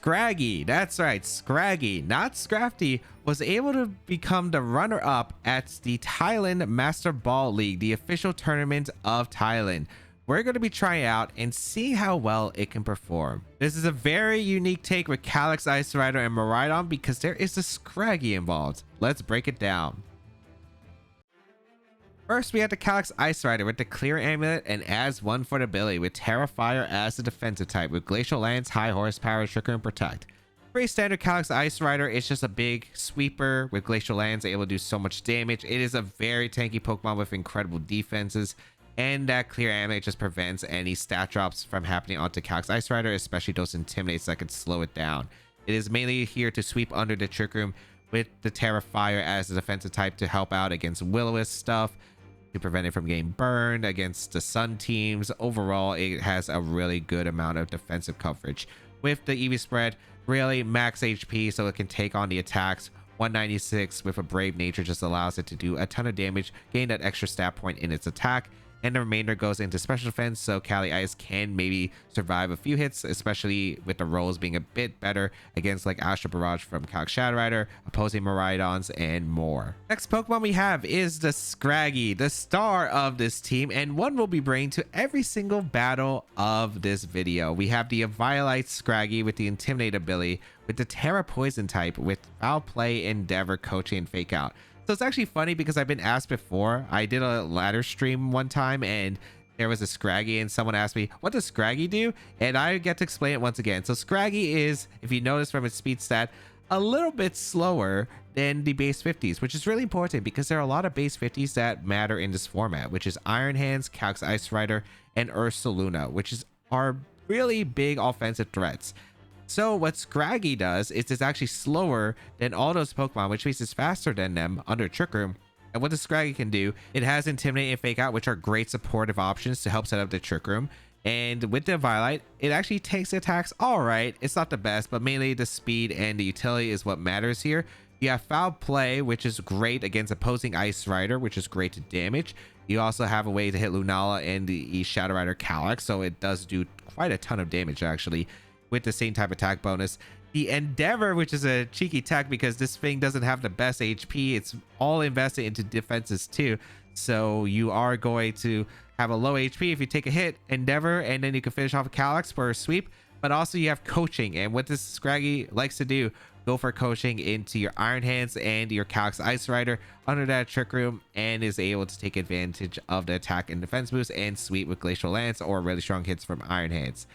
Scraggy, that's right, Scraggy, not Scrafty, was able to become the runner-up at the Thailand Master Ball League, the official tournament of Thailand. We're going to be trying out and see how well it can perform. This is a very unique take with Calyx, Ice Rider, and Miraidon because there is a Scraggy involved. Let's break it down. First, we have the Calyx Ice Rider with the Clear Amulet and adds 1 for the ability with Terra Fire as the defensive type with Glacial Lance, High Horsepower, Trigger, and Protect. Pretty standard Calyx Ice Rider. It's just a big sweeper with Glacial Lance, able to do so much damage. It is a very tanky Pokemon with incredible defenses, and that Clear Amulet just prevents any stat drops from happening onto Calyx Ice Rider, especially those Intimidates that could slow it down. It is mainly here to sweep under the Trick Room with the Terra Fire as the defensive type to help out against Will-O-Wisp stuff, to prevent it from getting burned against the Sun teams. Overall, it has a really good amount of defensive coverage. With the EV spread, really max HP, so it can take on the attacks. 196 with a Brave Nature just allows it to do a ton of damage, gain that extra stat point in its attack, and the remainder goes into special defense, so Cali Ice can maybe survive a few hits, especially with the rolls being a bit better against like Astral Barrage from Calyx Shadow Rider, opposing Miraidons, and more. Next Pokemon we have is the Scraggy, the star of this team, and one we'll be bringing to every single battle of this video. We have the Yvesangelist Scraggy with the Intimidate ability, with the Terra Poison type, with Foul Play, Endeavor, Coaching, and Fake Out. So it's actually funny because I've been asked before. I did a ladder stream one time and there was a Scraggy and someone asked me, what does Scraggy do? And I get to explain it once again. So Scraggy is, if you notice from its speed stat, a little bit slower than the base 50s, which is really important because there are a lot of base 50s that matter in this format, which is Iron Hands, Calyx Ice Rider, and Ursaluna, which are really big offensive threats. So what Scraggy does is it's actually slower than all those Pokemon, which means it's faster than them under Trick Room. And what the Scraggy can do, it has Intimidate and Fake Out, which are great supportive options to help set up the Trick Room. And with the Violet, it actually takes attacks all right. It's not the best, but mainly the speed and the utility is what matters here. You have Foul Play, which is great against opposing Ice Rider, which is great to damage. You also have a way to hit Lunala and the Shadow Rider Calyx, so it does do quite a ton of damage actually, with the same type of attack bonus. The Endeavor, which is a cheeky tech because this thing doesn't have the best HP. It's all invested into defenses too. So you are going to have a low HP if you take a hit, Endeavor, and then you can finish off a Calyx for a sweep. But also you have Coaching, and what this Scraggy likes to do, go for Coaching into your Iron Hands and your Calyx Ice Rider under that Trick Room, and is able to take advantage of the attack and defense boost and sweep with Glacial Lance or really strong hits from Iron Hands.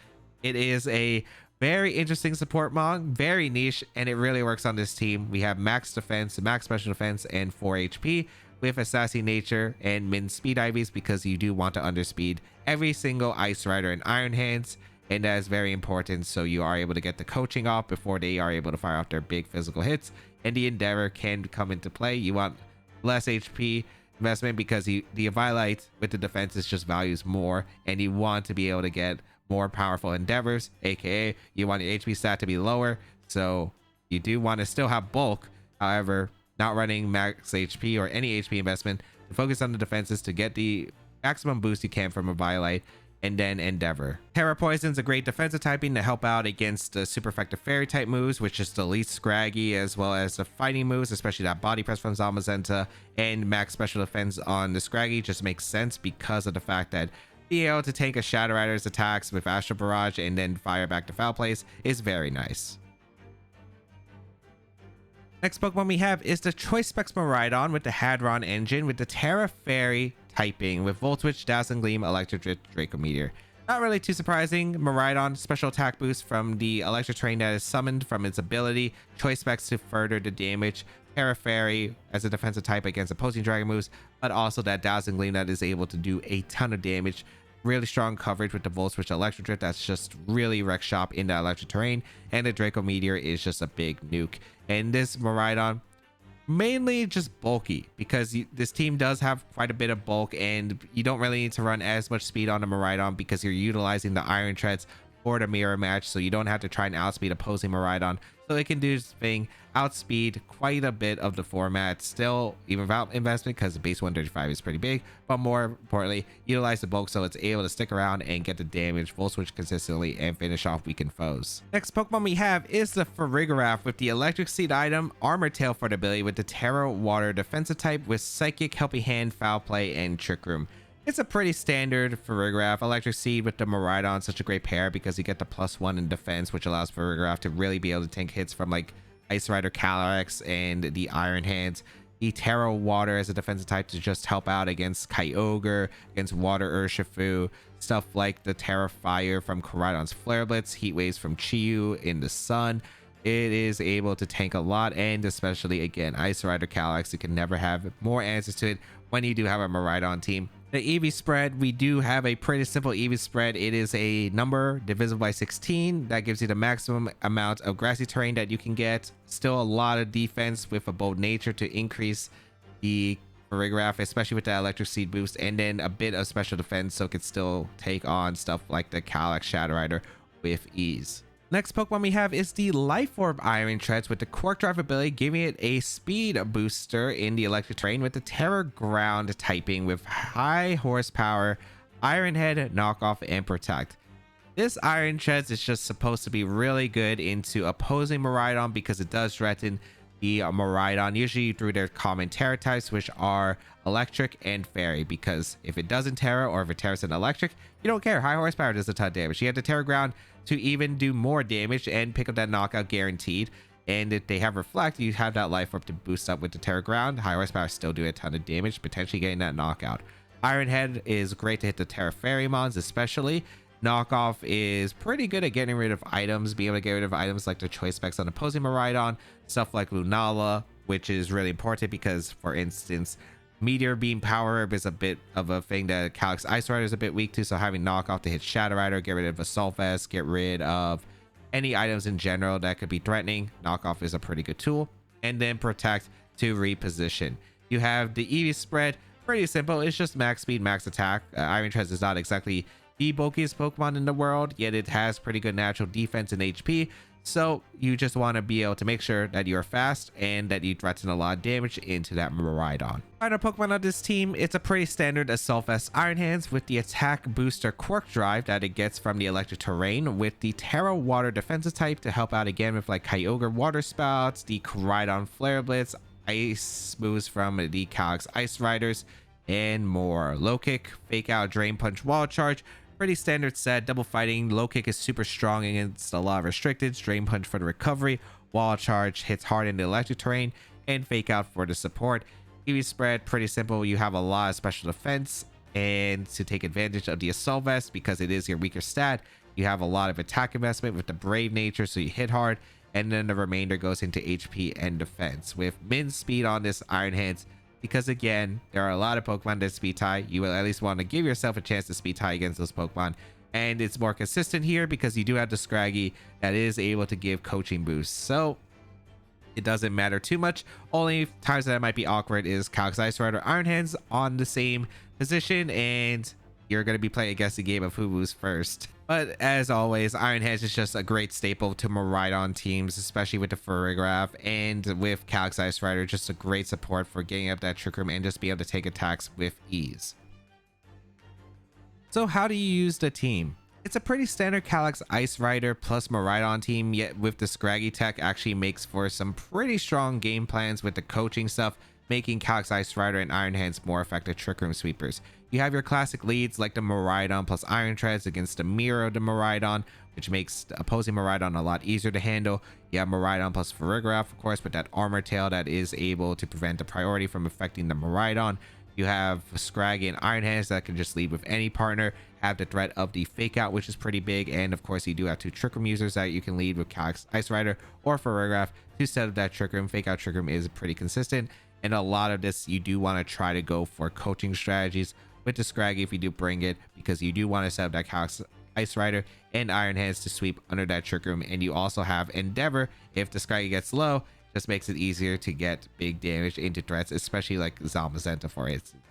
It is a very interesting support Mong, very niche, and it really works on this team. We have max defense, max special defense, and 4 HP with Assassin Nature and min speed IVs because you do want to underspeed every single Ice Rider and Iron Hands, and that is very important so you are able to get the Coaching off before they are able to fire off their big physical hits. And the Endeavor can come into play. You want less HP investment because the Violet with the defenses just values more, and you want to be able to get more powerful Endeavors, aka you want your HP stat to be lower, so you do want to still have bulk, however not running max HP or any HP investment, to focus on the defenses to get the maximum boost you can from a Violet. And then Endeavor. Terra Poison's a great defensive typing to help out against the super effective fairy type moves, which is the least Scraggy, as well as the fighting moves, especially that body press from Zamazenta, and max special defense on the Scraggy just makes sense because of the fact that being able to take a Shadow Rider's attacks with Astral Barrage and then fire back to Foul Plays is very nice. Next Pokemon we have is the Choice Specs Miraidon with the Hadron engine with the Terra Fairy typing with Volt Switch, Dazzling Gleam, Electric Drift, Draco Meteor. Not really too surprising. Miraidon special attack boost from the Electric Terrain that is summoned from its ability. Choice Specs to further the damage. Terra Fairy as a defensive type against opposing dragon moves, but also that Dazzling Gleam that is able to do a ton of damage. Really strong coverage with the Volt Switch Electric Drift that's just really wreck shop in the Electric Terrain, and the Draco Meteor is just a big nuke. And this Miraidon, mainly just bulky because this team does have quite a bit of bulk, and you don't really need to run as much speed on the Miraidon because you're utilizing the Iron Treads for the mirror match, so you don't have to try and outspeed opposing Miraidon. So it can do this thing, outspeed quite a bit of the format, still even without investment, because the base 135 is pretty big, but more importantly, utilize the bulk so it's able to stick around and get the damage, full switch consistently, and finish off weakened foes. Next Pokemon we have is the Farigiraf with the Electric Seed item, Armor Tail for the ability with the Terra Water defensive type with Psychic, Helping Hand, Foul Play, and Trick Room. It's a pretty standard Farigiraf. Electric Seed with the Miraidon, such a great pair because you get the +1 in defense, which allows Farigiraf to really be able to tank hits from like Ice Rider Calyrex and the Iron Hands. The Terra Water as a defensive type to just help out against Kyogre, against Water Urshifu, stuff like the Terra Fire from Koraidon's Flare Blitz, Heat Waves from Chiyu in the Sun. It is able to tank a lot, and especially again Ice Rider Calyrex, you can never have more answers to it when you do have a Miraidon team. The EV spread, we do have a pretty simple EV spread. It is a number divisible by 16. That gives you the maximum amount of grassy terrain that you can get. Still a lot of defense with a bold nature to increase the Farigiraf, especially with the Electric Seed boost, and then a bit of special defense so it can still take on stuff like the Calyrex Shadow Rider with ease. Next Pokemon we have is the Life Orb Iron Treads with the Quark Drive ability, giving it a speed booster in the electric terrain with the Terra Ground typing with high horsepower, Iron Head, Knockoff, and Protect. This Iron Treads is just supposed to be really good into opposing Miraidon because it does threaten the Miraidon, usually through their common Terra types, which are Electric and Fairy, because if it doesn't Terra or if it Terras an Electric, you don't care. High horsepower does a ton of damage. You have the Terra Ground to even do more damage and pick up that knockout guaranteed. And if they have Reflect, you have that Life Orb to boost up with the Terra Ground. High horsepower still do a ton of damage, potentially getting that knockout. Iron Head is great to hit the Terra Fairy mons, especially. Knockoff is pretty good at getting rid of items, being able to get rid of items like the choice specs on opposing Miraidon, stuff like Lunala, which is really important because, for instance, Meteor Beam Power Herb is a bit of a thing that Calyrex Ice Rider is a bit weak to, so having Knockoff to hit Shadow Rider, get rid of Assault Vest, get rid of any items in general that could be threatening. Knockoff is a pretty good tool. And then Protect to reposition. You have the EV spread, pretty simple. It's just max speed, max attack. Iron Treads is not exactly the bulkiest Pokemon in the world, yet it has pretty good natural defense and HP. So you just want to be able to make sure that you're fast and that you threaten a lot of damage into that Miraidon. Final Pokemon on this team, it's a pretty standard Assault Vest Iron Hands with the attack booster Quark Drive that it gets from the electric terrain with the Terra Water defensive type to help out again with like Kyogre Water Spouts, the Koraidon Flare Blitz, Ice moves from the Calyrex Ice Riders, and more. Low Kick, Fake Out, Drain Punch, Wall Charge. Pretty standard set. Double fighting. Low Kick is super strong against a lot of restricted. Drain Punch for the recovery. Wall Charge hits hard in the electric terrain. And Fake Out for the support. EV spread, pretty simple. You have a lot of special defense. And to take advantage of the Assault Vest, because it is your weaker stat, you have a lot of attack investment with the Brave nature, so you hit hard. And then the remainder goes into HP and defense. With min speed on this Iron Hands, because again, there are a lot of Pokemon that speed tie. You will at least want to give yourself a chance to speed tie against those Pokemon. And it's more consistent here because you do have the Scraggy that is able to give coaching boosts. So it doesn't matter too much. Only times that it might be awkward is Calyrex Ice Rider Iron Hands on the same position, and you're going to be playing against the game of who moves first. But as always, Iron Hands is just a great staple to Miraidon teams, especially with the Farigiraf, and with Calyrex Ice Rider, just a great support for getting up that Trick Room and just be able to take attacks with ease. So how do you use the team? It's a pretty standard Calyrex Ice Rider plus Miraidon team, yet with the Scraggy tech actually makes for some pretty strong game plans with the coaching stuff, making Calyrex Ice Rider and Iron Hands more effective Trick Room sweepers. You have your classic leads like the Miraidon plus Iron Treads against the mirror of the Miraidon, which makes the opposing Miraidon a lot easier to handle. You have Miraidon plus Farigiraf, of course, with that Armor Tail that is able to prevent the priority from affecting the Miraidon. You have Scraggy and Iron Hands that can just lead with any partner, have the threat of the Fake Out, which is pretty big, and of course you do have two Trick Room users that you can lead with Calyrex Ice Rider or Farigiraf to set up that Trick Room. Fake Out Trick Room is pretty consistent, and a lot of this you do want to try to go for coaching strategies with the Scraggy if you do bring it, because you do want to set up that Calyrex Ice Rider and Iron Hands to sweep under that Trick Room. And you also have Endeavor if the Scraggy gets low, just makes it easier to get big damage into threats, especially like Zamazenta, for instance.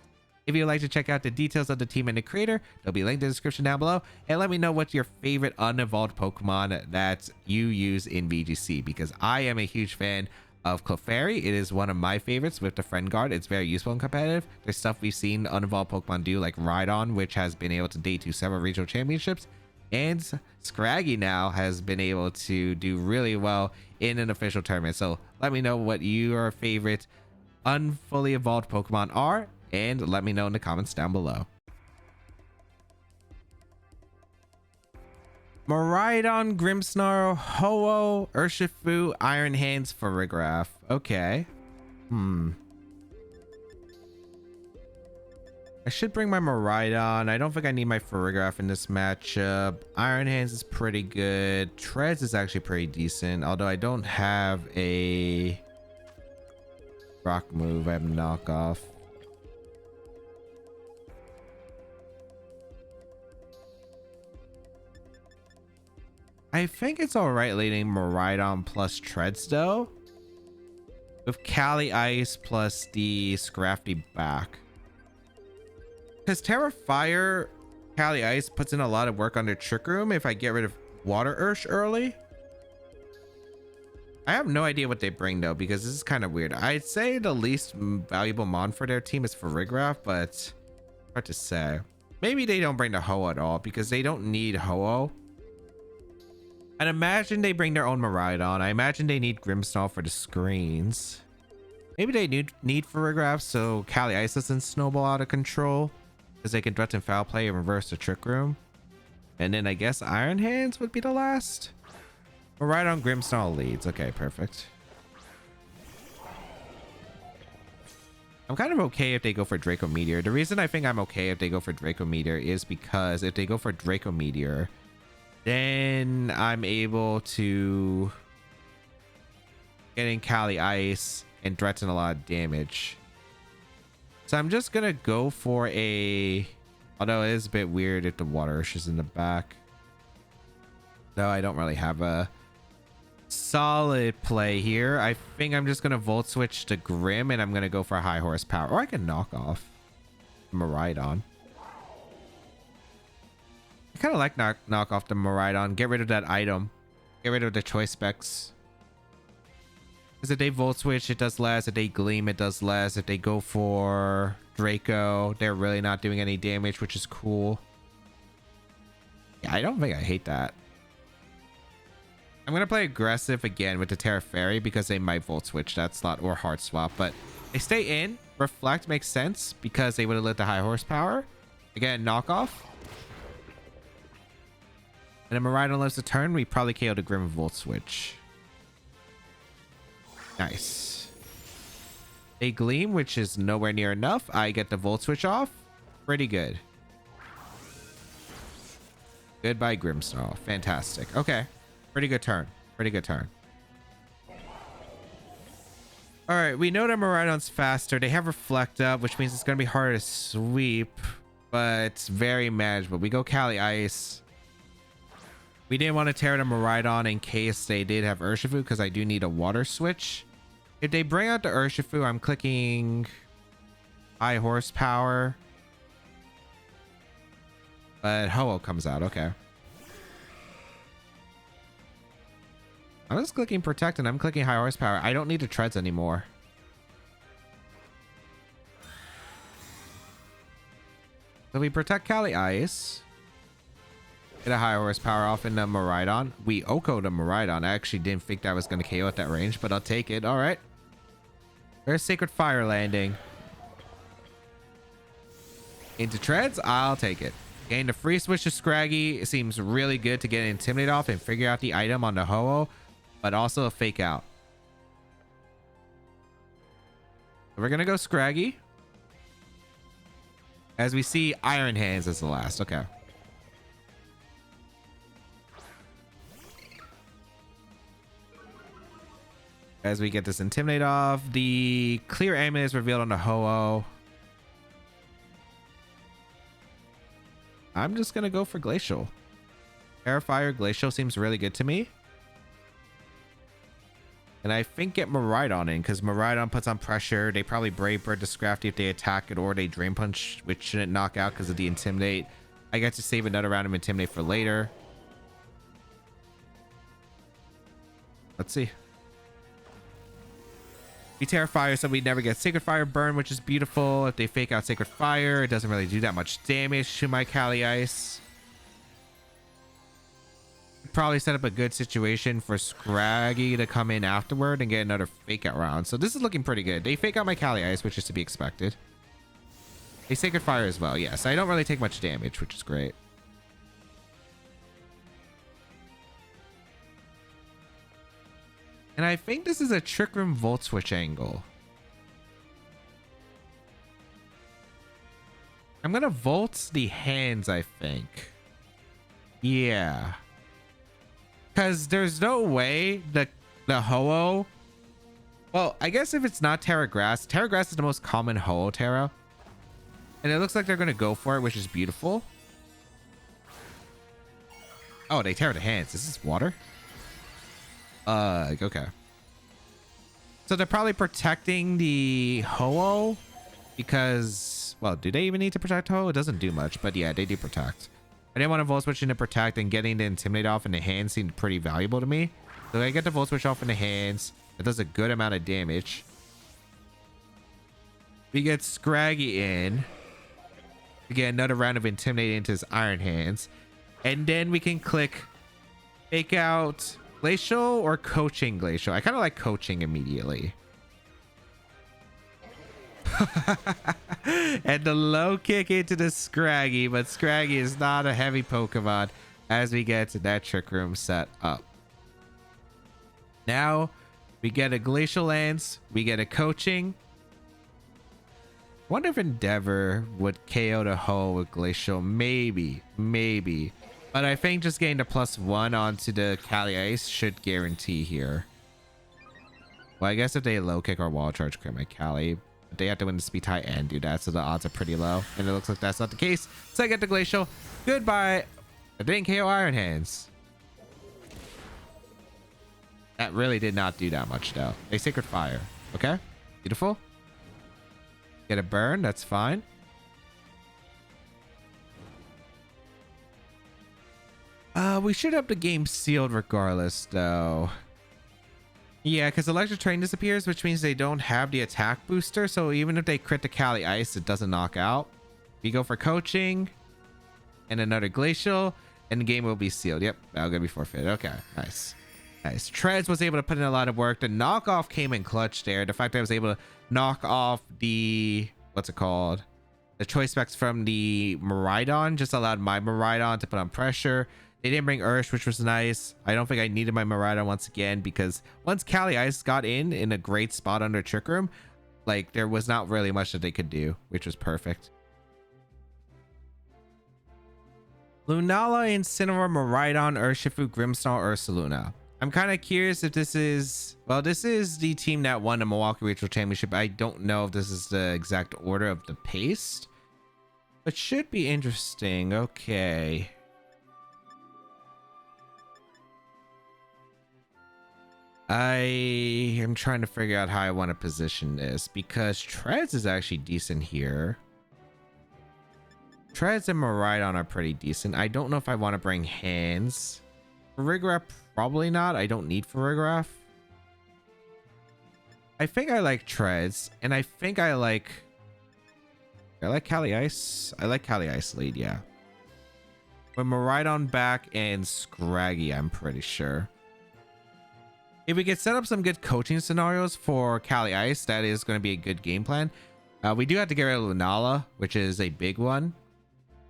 If you'd like to check out the details of the team and the creator, they'll be linked in the description down below. And let me know what's your favorite unevolved Pokemon that you use in VGC, because I am a huge fan of Clefairy. It is one of my favorites with the Friend Guard. It's very useful and competitive. There's stuff we've seen unevolved Pokemon do, like Rhydon, which has been able to date to several regional championships. And Scraggy now has been able to do really well in an official tournament. So let me know what your favorite unfully evolved Pokemon are, and let me know in the comments down below. Miraidon, Grimmsnarl, Ho-Oh, Urshifu, Iron Hands, Farigiraf. Okay. I should bring my Miraidon. I don't think I need my Farigiraf in this matchup. Iron Hands is pretty good. Treads is actually pretty decent, although I don't have a rock move. I have knockoff. I think it's alright leading Miraidon plus Treads though, with Cali Ice plus the Scrafty back. Because Terra Fire, Cali Ice puts in a lot of work under Trick Room if I get rid of Water Ursh early. I have no idea what they bring though, because this is kind of weird. I'd say the least valuable mon for their team is Farigiraf, but hard to say. Maybe they don't bring the Ho-Oh at all, because they don't need Ho-Oh. I'd imagine they bring their own Miraidon. I imagine they need Grimmsnarl for the screens. Maybe they need Farigiraf so Cali Ice doesn't snowball out of control, because they can threaten foul play and reverse the Trick Room. And then I guess Iron Hands would be the last. Miraidon, Grimmsnarl leads. Okay, perfect. I'm kind of okay if they go for Draco Meteor. The reason I think I'm okay if they go for Draco Meteor is because if they go for Draco Meteor, then I'm able to get in Cali Ice and threaten a lot of damage. So I'm just gonna go for a, although it is a bit weird if the Water Ursh is in the back. Though I don't really have a solid play here. I think I'm just gonna Volt Switch to Grim, and I'm gonna go for a high horsepower. Or I can knock off Miraidon. I kind of like knock off the Miraidon. Get rid of that item. Get rid of the choice specs. Because if they Volt Switch, it does less. If they Gleam, it does less. If they go for Draco, they're really not doing any damage, which is cool. Yeah, I don't think I hate that. I'm going to play aggressive again with the Terra Fairy because they might Volt Switch that slot or Heart Swap. But they stay in. Reflect makes sense because they would have lit the high horsepower. Again, knockoff. And then Miraidon lives a turn. We probably KO the Grim Volt Switch. Nice. They Gleam, which is nowhere near enough. I get the Volt Switch off. Pretty good. Goodbye, Grimmsnarl. Fantastic. Okay. Pretty good turn. Pretty good turn. All right. We know that Miraidon's faster. They have Reflect Up, which means it's going to be harder to sweep, but it's very manageable. We go Cali Ice. We didn't want to tear the Miraidon in case they did have Urshifu, because I do need a Water Switch. If they bring out the Urshifu, I'm clicking high horsepower. But Ho-Oh comes out. Okay. I'm just clicking Protect, and I'm clicking high horsepower. I don't need the Treads anymore. So we protect Cali Ice. Get a high horsepower off in the Miraidon. We Oko the Miraidon. I actually didn't think that was going to KO at that range, but I'll take it. All right. There's Sacred Fire landing. Into Treads. I'll take it. Gain the free switch to Scraggy. It seems really good to get an Intimidate off and figure out the item on the Ho-Oh, but also a Fake Out. So we're going to go Scraggy. As we see, Iron Hands is the last. Okay. As we get this Intimidate off, the Clear Amulet is revealed on the Ho-Oh. I'm just going to go for Glacial. Terrifier Glacial seems really good to me. And I think get Miraidon in, because Miraidon puts on pressure. They probably Brave Bird to Scrafty if they attack it, or they Drain Punch, which shouldn't knock out because of the Intimidate. I get to save another round of Intimidate for later. Let's see. We Terra Fire, so we never get Sacred Fire burn, which is beautiful. If they fake out Sacred Fire, it doesn't really do that much damage to my Kali Ice. Probably set up a good situation for Scraggy to come in afterward and get another fake out round. So this is looking pretty good. They fake out my Kali Ice, which is to be expected. They Sacred Fire as well. Yes, I don't really take much damage, which is great. And I think this is a Trick Room Volt Switch angle. I'm gonna Volt the hands, I think. Yeah. Because there's no way the Ho-Oh... Well, I guess if it's not Terra Grass is the most common Ho-Oh Terra. And it looks like they're gonna go for it, which is beautiful. Oh, they Terra the hands. Is this water? Okay. So they're probably protecting the Ho-Oh because, well, do they even need to protect Ho-Oh? It doesn't do much, but yeah, they do protect. I didn't want to Volt Switch in to protect, and getting the Intimidate off in the hands seemed pretty valuable to me. So I get the Volt Switch off in the hands. It does a good amount of damage. We get Scraggy in. We get another round of Intimidate into his Iron Hands. And then we can click Fake Out Glacial or Coaching Glacial. I kind of like Coaching immediately. And the low kick into the Scraggy, but Scraggy is not a heavy Pokemon as we get to that Trick Room set up. Now we get a Glacial Lance, we get a Coaching. Wonder if Endeavor would KO the Ho with Glacial. Maybe. But I think just getting the +1 onto the Kali Ice should guarantee here. Well, I guess if they low kick or wall charge crit my Kali, they have to win the speed tie and do that, so the odds are pretty low. And it looks like that's not the case. So I get the Glacial. Goodbye. I didn't KO Iron Hands. That really did not do that much though. They Sacred Fire. Okay. Beautiful. Get a burn. That's fine. We should have the game sealed regardless, though. Yeah, because Electric Train disappears, which means they don't have the attack booster. So even if they crit the Kali Ice, it doesn't knock out. We go for Coaching and another Glacial, and the game will be sealed. Yep, that'll gonna be forfeited. Okay, nice. Nice. Treads was able to put in a lot of work. The knockoff came in clutch there. The fact that I was able to knock off the... what's it called? The choice specs from the Miraidon just allowed my Miraidon to put on pressure. They didn't bring Ursh, which was nice. I don't think I needed my Miraidon once again because once Kali Ice got in a great spot under Trick Room, like there was not really much that they could do, which was perfect. Lunala, Incineroar, Miraidon, Urshifu, Grimmsnarl, Ursaluna. I'm kind of curious if this is... well, this is the team that won the Milwaukee Regional Championship. I don't know if this is the exact order of the paste, but should be interesting. Okay. I am trying to figure out how I want to position this because Treads is actually decent here. Treads and Miraidon are pretty decent. I don't know if I want to bring Hands. Farigiraf, probably not. I don't need Farigiraf. I think I like Treads, and I think I like Kali Ice. I like Kali Ice lead, yeah. With Miraidon back and Scraggy, I'm pretty sure. If we could set up some good coaching scenarios for Kali Ice, that is going to be a good game plan. We do have to get rid of Lunala, which is a big one,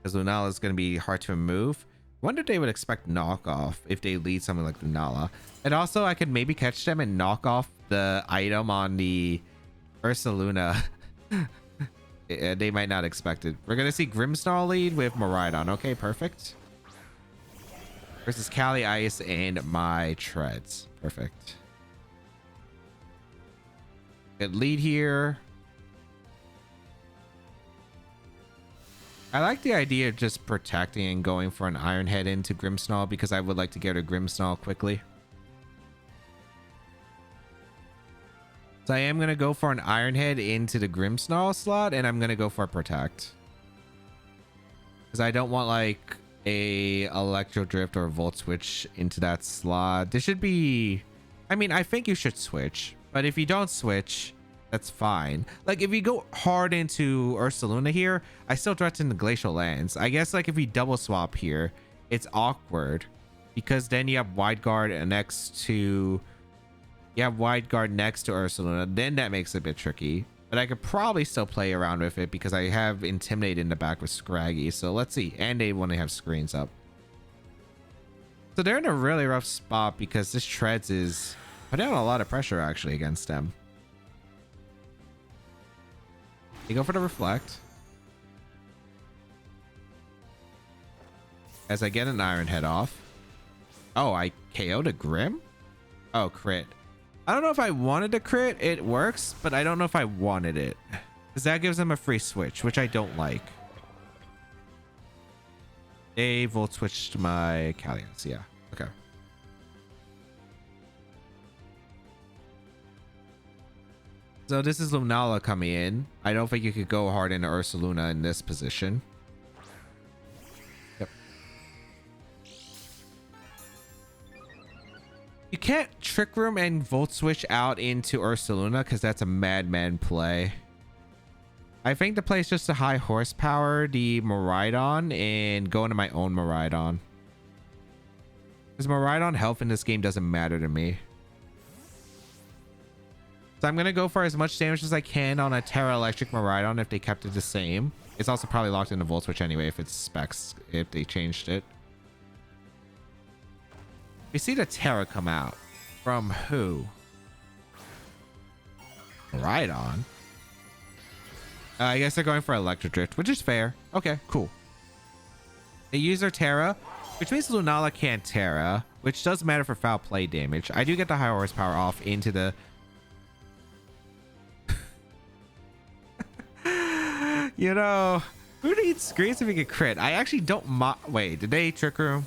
because Lunala is going to be hard to remove. I wonder if they would expect knockoff if they lead something like Lunala. And also, I could maybe catch them and knock off the item on the Ursaluna. They might not expect it. We're going to see Grimmsnarl lead with Miraidon. Okay, perfect. Versus Kali Ice and my Treads. Perfect. Good lead here. I like the idea of just protecting and going for an Iron Head into Grimmsnarl because I would like to get a Grimmsnarl quickly. So I am going to go for an Iron Head into the Grimmsnarl slot, and I'm going to go for a Protect. Because I don't want like a Electro Drift or a Volt Switch into that slot. This should be... I mean, I think you should switch. But if you don't switch, that's fine. Like, if you go hard into Ursaluna here, I still threaten the Glacial Lands. I guess, like, if you double swap here, it's awkward. Because then you have Wide Guard next to... You have Wide Guard next to Ursaluna. Then that makes it a bit tricky. But I could probably still play around with it because I have Intimidate in the back with Scraggy. So let's see. And they want to have screens up. So they're in a really rough spot because this Treads is putting out a lot of pressure actually against them. You go for the Reflect. As I get an Iron Head off. Oh, I KO'd a Grim? Oh, crit. I don't know if I wanted to crit. It works, but I don't know if I wanted it. Because that gives them a free switch, which I don't like. A Volt Switch to my Kalias. Yeah. Okay. So this is Lunala coming in. I don't think you could go hard into Ursaluna in this position. Yep. You can't Trick Room and Volt Switch out into Ursaluna because that's a madman play. I think the play is just to high horsepower the Miraidon and go into my own Miraidon. Because Miraidon health in this game doesn't matter to me. So I'm going to go for as much damage as I can on a Terra Electric Miraidon if they kept it the same. It's also probably locked into Volt Switch anyway if it's specs, if they changed it. We see the Terra come out. From who? Miraidon? I guess they're going for Electro Drift, which is fair. Okay, cool. They use their Terra, which means Lunala can't Terra, which does matter for foul play damage. I do get the high horsepower off into the... You know, who needs screens if we get crit? I actually don't wait, did they Trick Room?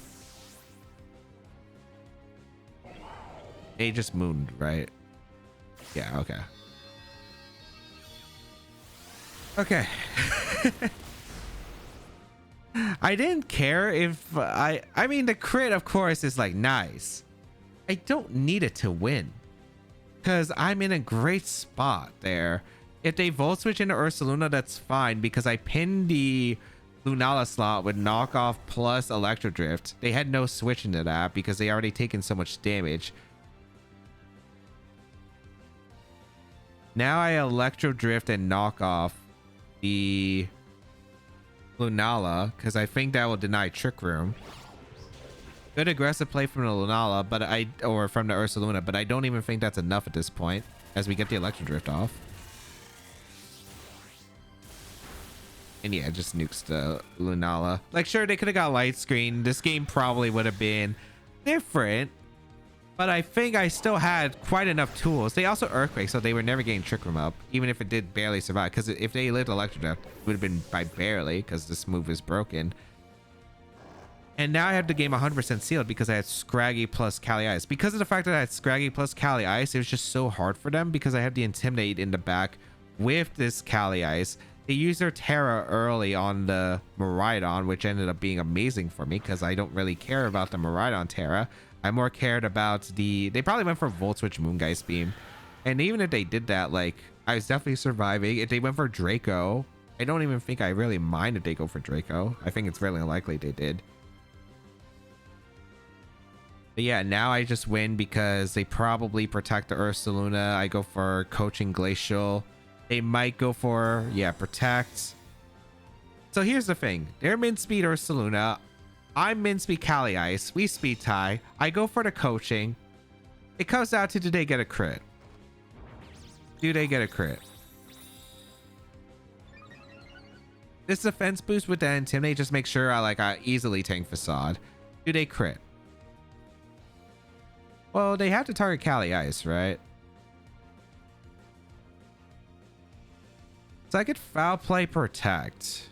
They just mooned, right? Yeah, okay. Okay. I didn't care if I mean, the crit, of course, is like nice. I don't need it to win because I'm in a great spot there. If they Volt Switch into Ursaluna, that's fine because I pinned the Lunala slot with knockoff plus Electro Drift. They had no switch into that because they already taken so much damage. Now I Electro Drift and knock off the Lunala because I think that will deny Trick Room. Good aggressive play from the Lunala, but or from the Ursaluna, but I don't even think that's enough at this point as we get the Electro Drift off. And yeah, it just nukes the Lunala. Like, sure, they could have got light screen. This game probably would have been different. But I think I still had quite enough tools. They also Earthquake, so they were never getting Trick Room up. Even if it did barely survive. Because if they lived Electro Drift, it would have been by barely. Because this move is broken. And now I have the game 100% sealed because I had Scraggy plus Kali Ice. Because of the fact that I had Scraggy plus Kali Ice, it was just so hard for them. Because I have the Intimidate in the back with this Kali Ice. They used their Terra early on the Miraidon, which ended up being amazing for me because I don't really care about the Miraidon Terra. I more cared about the... They probably went for Volt Switch Moongeist Beam. And even if they did that, like, I was definitely surviving. If they went for Draco, I don't even think I really mind if they go for Draco. I think it's really unlikely they did. But yeah, now I just win because they probably protect the Ursaluna. I go for Coaching Glacial. They might go for, yeah, Protect. So here's the thing. They're min speed Ursaluna. I'm min speed Kali Ice. We speed tie. I go for the Coaching. It comes down to, do they get a crit? Do they get a crit? This defense boost with that Intimidate just make sure I easily tank Facade. Do they crit? Well, they have to target Kali Ice, right? So I could foul play Protect.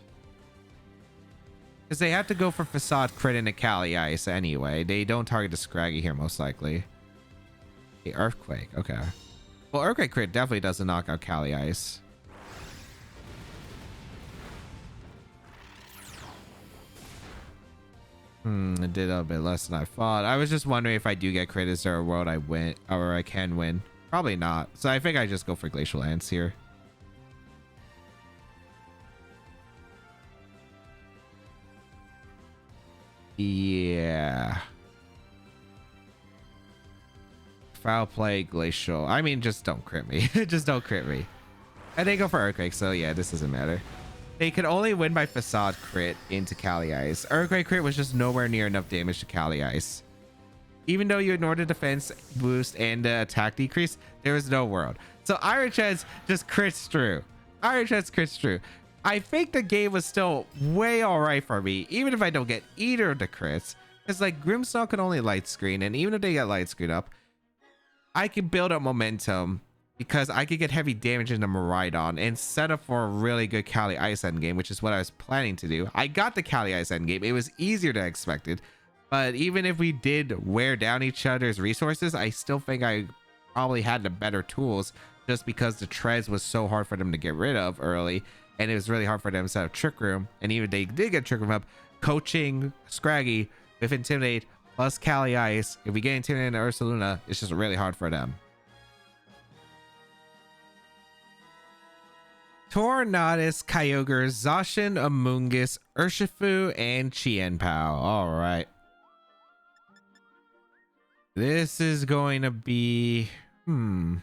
Because they have to go for Facade crit into Kali Ice anyway. They don't target the Scraggy here most likely. The Earthquake, okay. Well, Earthquake crit definitely doesn't knock out Cali Ice. It did a bit less than I thought. I was just wondering if I do get crit, is there a world I win or I can win? Probably not. So I think I just go for Glacial Lance here. Yeah. Foul play, Glacial. I mean, just don't crit me. Just don't crit me. And they go for Earthquake, so yeah, this doesn't matter. They could only win by Facade crit into Cali Ice. Earthquake crit was just nowhere near enough damage to Cali Ice. Even though you ignored the defense boost and the attack decrease, there was no world. So Iron Chance just crits through. Iron Chance crits through. I think the game was still way alright for me, even if I don't get either of the crits. It's like Grimmsnarl can only light screen, and even if they get light screen up, I can build up momentum because I could get heavy damage in the Miraidon and set up for a really good Cali Ice endgame, which is what I was planning to do. I got the Cali Ice endgame. It was easier than expected. But even if we did wear down each other's resources, I still think I probably had the better tools just because the treads was so hard for them to get rid of early. And it was really hard for them to set up Trick Room. And even if they did get Trick Room up, coaching Scraggy with Intimidate plus Cali Ice, if we get Intimidated into Ursaluna, it's just really hard for them. Tornadus, Kyogre, Zacian, Amoonguss, Urshifu, and Chien-Pao. All right. This is going to be... How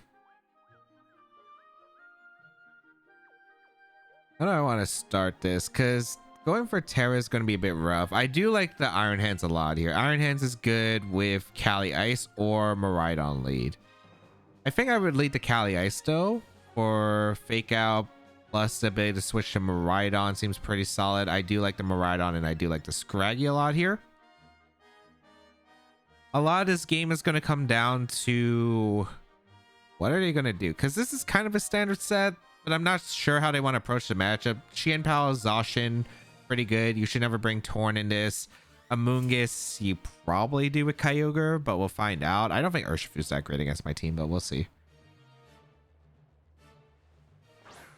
do I want to start this? Because going for Terra is going to be a bit rough. I do like the Iron Hands a lot here. Iron Hands is good with Cali Ice or Miraidon lead. I think I would lead the Cali Ice though, for Fake Out. Plus the ability to switch to Miraidon seems pretty solid. I do like the Miraidon and I do like the Scraggy a lot here. A lot of this game is going to come down to what are they going to do? Because this is kind of a standard set, but I'm not sure how they want to approach the matchup. Chien-Pao, Zacian, pretty good. You should never bring Torn in this. Amoonguss, you probably do with Kyogre, but we'll find out. I don't think Urshifu's that great against my team, but we'll see.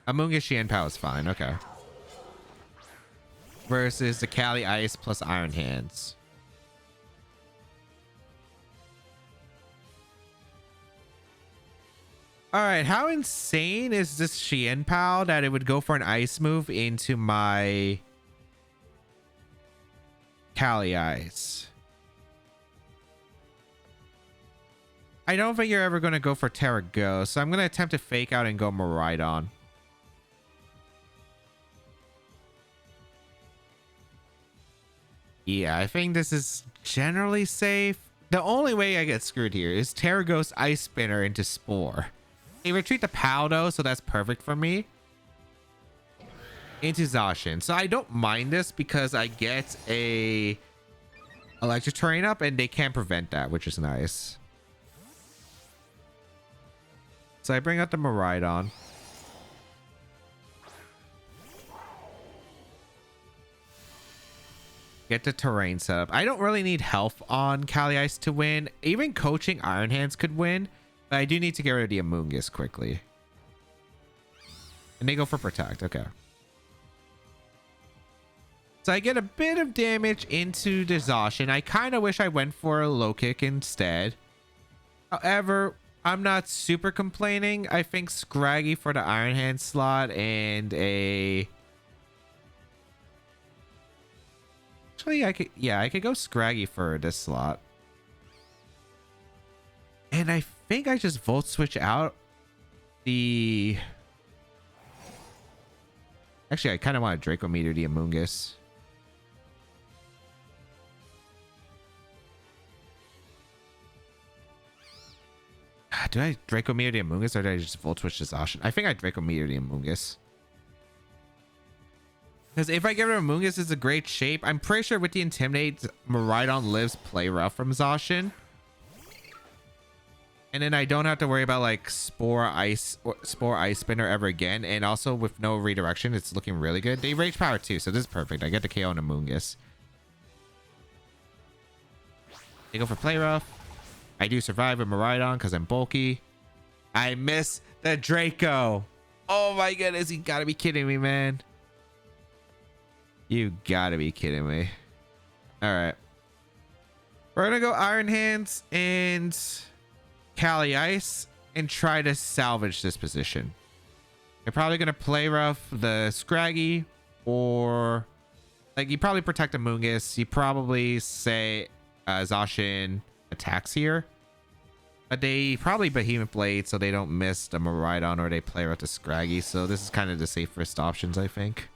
Amoonguss Chien-Pao is fine. Okay. Versus the Cali Ice plus Iron Hands. Alright, how insane is this Chien-Pao that it would go for an ice move into my Cali Ice? I don't think you're ever going to go for Terra Ghost, so I'm going to attempt to Fake Out and go Miraidon. Yeah, I think this is generally safe. The only way I get screwed here is Terra Ghost Ice Spinner into Spore. They retreat the Pal though, so that's perfect for me. Into Zacian. So I don't mind this because I get a electric terrain up and they can't prevent that, which is nice. So I bring out the Miraidon. Get the terrain set up. I don't really need health on Cali Ice to win. Even coaching Iron Hands could win, but I do need to get rid of the Amoonguss quickly. And they go for Protect. Okay. So I get a bit of damage into the Zacian. I kind of wish I went for a low kick instead. However, I'm not super complaining. I think Scraggy for the Iron Hand slot and a... Actually, I could go Scraggy for this slot. And I think I just Volt Switch out the... Actually, I kind of want to Draco Meteor the Amoonguss. Do I Draco Meteor the Amoonguss or did I just Volt Switch the Zacian? I think I Draco Meteor the Amoonguss. Because if I get rid of Amoonguss, it's a great shape. I'm pretty sure with the Intimidate, Miraidon lives play rough from Zacian. And then I don't have to worry about like Spore Ice Spinner ever again. And also with no redirection, it's looking really good. They Rage Power too, so this is perfect. I get the KO on Amoonguss. They go for play rough. I do survive with Miraidon because I'm bulky. I miss the Draco. Oh my goodness, you gotta be kidding me, man. You gotta be kidding me. All right. We're gonna go Iron Hands and Cali Ice and try to salvage this position. You're probably gonna play rough the Scraggy, or like you probably protect a Mungus. You probably say Zacian attacks here, but they probably Behemoth Blade so they don't miss the Miraidon, or they play rough the Scraggy. So this is kind of the safest options, I think.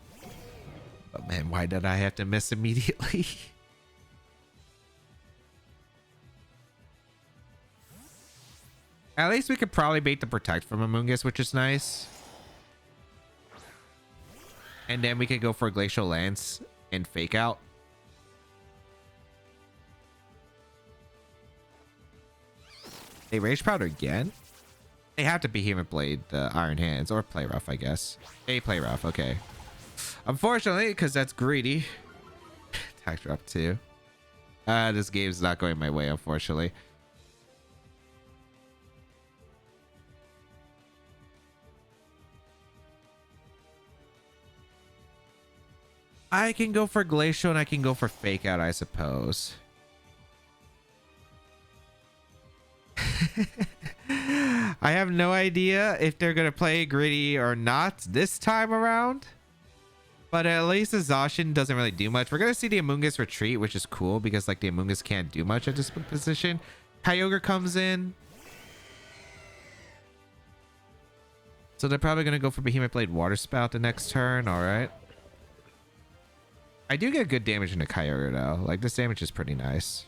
But man, why did I have to miss immediately? At least we could probably bait the Protect from Amoonguss, which is nice. And then we could go for a Glacial Lance and Fake Out. They Rage Powder again? They have to Behemoth Blade the Iron Hands, or Play Rough, I guess. They Play Rough, okay. Unfortunately, because that's greedy. Attack drop 2. This game's not going my way, unfortunately. I can go for Glacial and I can go for Fake Out, I suppose. I have no idea if they're going to play greedy or not this time around. But at least the Zacian doesn't really do much. We're going to see the Amoonguss retreat, which is cool because like the Amoonguss can't do much at this position. Kyogre comes in. So they're probably going to go for Behemoth Blade Water Spout the next turn. All right. I do get good damage into Kyogre though. Like this damage is pretty nice.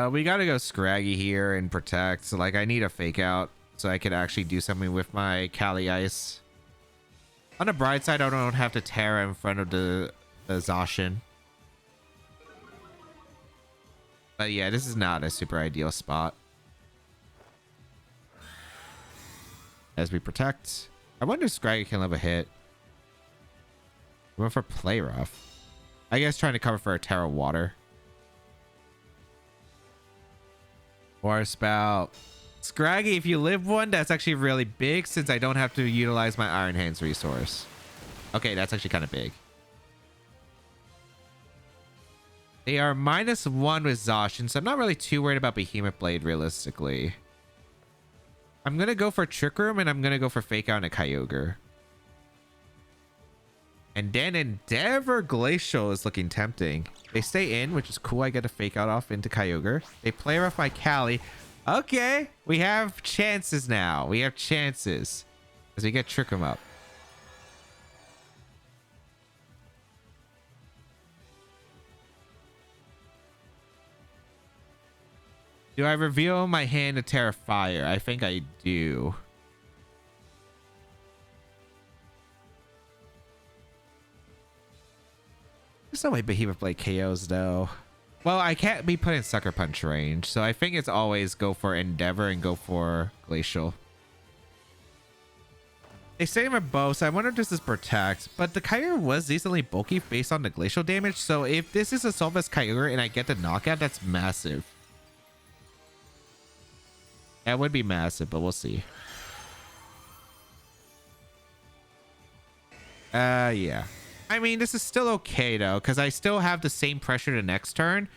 We gotta go Scraggy here and protect. So like I need a Fake Out so I could actually do something with my Cali Ice. On the bright side, I don't have to Terra in front of the Zacian. But yeah, this is not a super ideal spot. As we protect. I wonder if Scraggy can live a hit. We went for Play Rough. I guess trying to cover for a Terra Water. Water Spout. Scraggy, if you live one, that's actually really big since I don't have to utilize my Iron Hands resource. Okay, that's actually kind of big. They are -1 with Zacian, so I'm not really too worried about Behemoth Blade realistically. I'm going to go for Trick Room and I'm going to go for Fake Out and a Kyogre. And then Endeavor Glacial is looking tempting. They stay in, which is cool. I get a Fake Out off into Kyogre. They play rough my Cali. Okay, we have chances now. We have chances as we get Trick Room up. Do I reveal my hand to Terra Fire? I think I do. There's no way Behemoth Blade KOs though. Well, I can't be put in Sucker Punch range, so I think it's always go for Endeavor and go for Glacial. They say I'm a bow, so I wonder if this is Protect, but the Kyogre was decently bulky based on the Glacial damage, so if this is a Solvus Kyogre and I get the knockout, that's massive. That would be massive, but we'll see. Yeah. I mean, this is still okay though, because I still have the same pressure the next turn,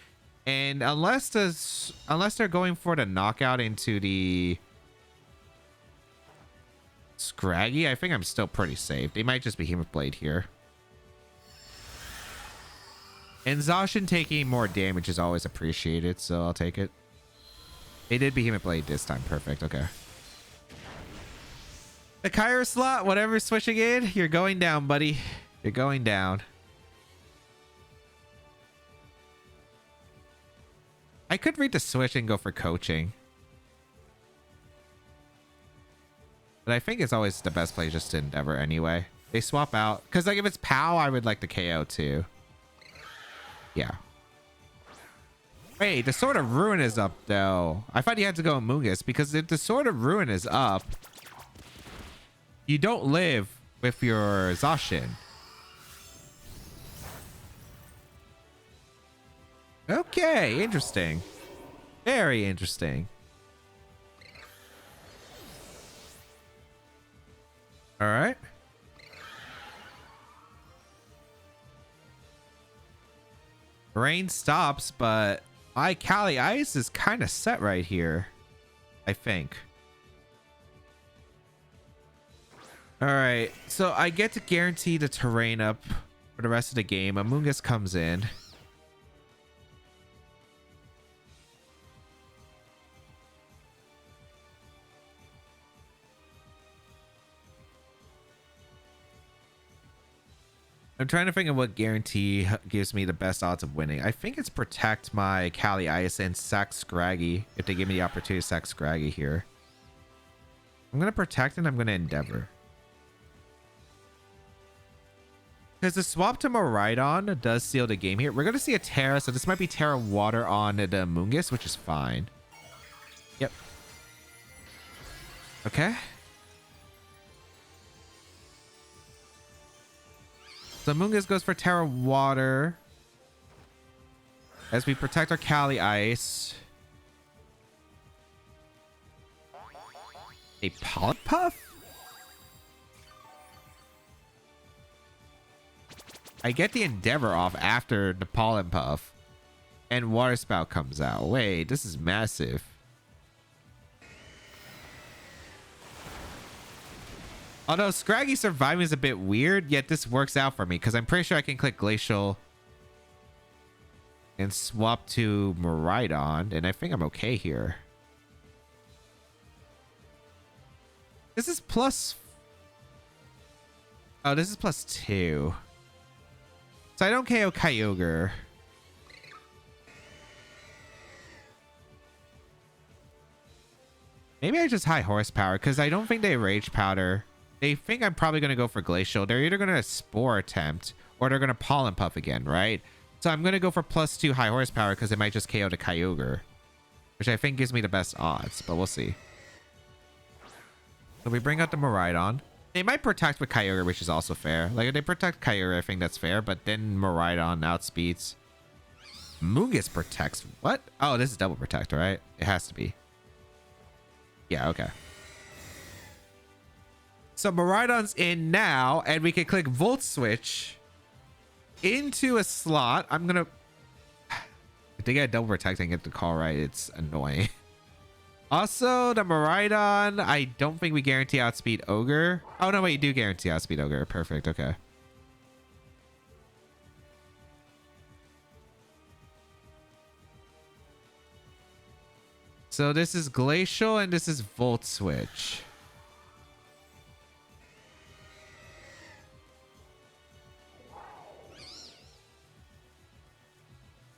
and unless they're going for the knockout into the Scraggy, I think I'm still pretty safe. They might just Behemoth Blade here. And Zacian taking more damage is always appreciated, so I'll take it. They did Behemoth Blade this time. Perfect. Okay. The Kyogre slot, whatever's switching in, you're going down, buddy. You're going down. I could read the switch and go for Coaching. But I think it's always the best play just to Endeavor anyway. They swap out. Because like if it's POW, I would like the KO too. Yeah. Wait, the Sword of Ruin is up though. I thought you had to go Amoonguss because if the Sword of Ruin is up, you don't live with your Zacian. Okay, interesting. Very interesting. All right. Rain stops, but my Cali Ice is kind of set right here, I think. All right, so I get to guarantee the terrain up for the rest of the game. Amoonguss comes in. I'm trying to think of what guarantee gives me the best odds of winning. I think it's protect my Cali Ice and sack Scraggy if they give me the opportunity to sack Scraggy here. I'm going to protect and I'm going to endeavor. Because the swap to Miraidon does seal the game here. We're going to see a Terra, so this might be Terra Water on the Amoonguss, which is fine. Yep. Okay. So Amoonguss goes for Terra Water as we protect our Cali Ice. A Pollen Puff? I get the Endeavor off after the Pollen Puff. And Water Spout comes out. Wait, this is massive. Although Scraggy surviving is a bit weird, yet this works out for me because I'm pretty sure I can click Glacial and swap to Miraidon, and I think I'm okay here. This is plus... Oh, this is plus 2. So I don't KO Kyogre. Maybe I just high horsepower because I don't think they Rage Powder. They think I'm probably going to go for Glacial. They're either going to Spore attempt or they're going to Pollen Puff again, right? So I'm going to go for plus 2 high horsepower because it might just KO the Kyogre, which I think gives me the best odds, but we'll see. So we bring out the Miraidon. They might protect with Kyogre, which is also fair. Like, if they protect Kyogre, I think that's fair, but then Miraidon outspeeds. Amoonguss protects. What? Oh, this is double protect, right? It has to be. Yeah, okay. So Miraidon's in now, and we can click Volt Switch into a slot. I'm gonna... If they get double protect and get the call right, it's annoying. Also, the Miraidon, I don't think we guarantee outspeed Ogre. Oh, no, wait, you do guarantee outspeed Ogre. Perfect, okay. So this is Glacial, and this is Volt Switch.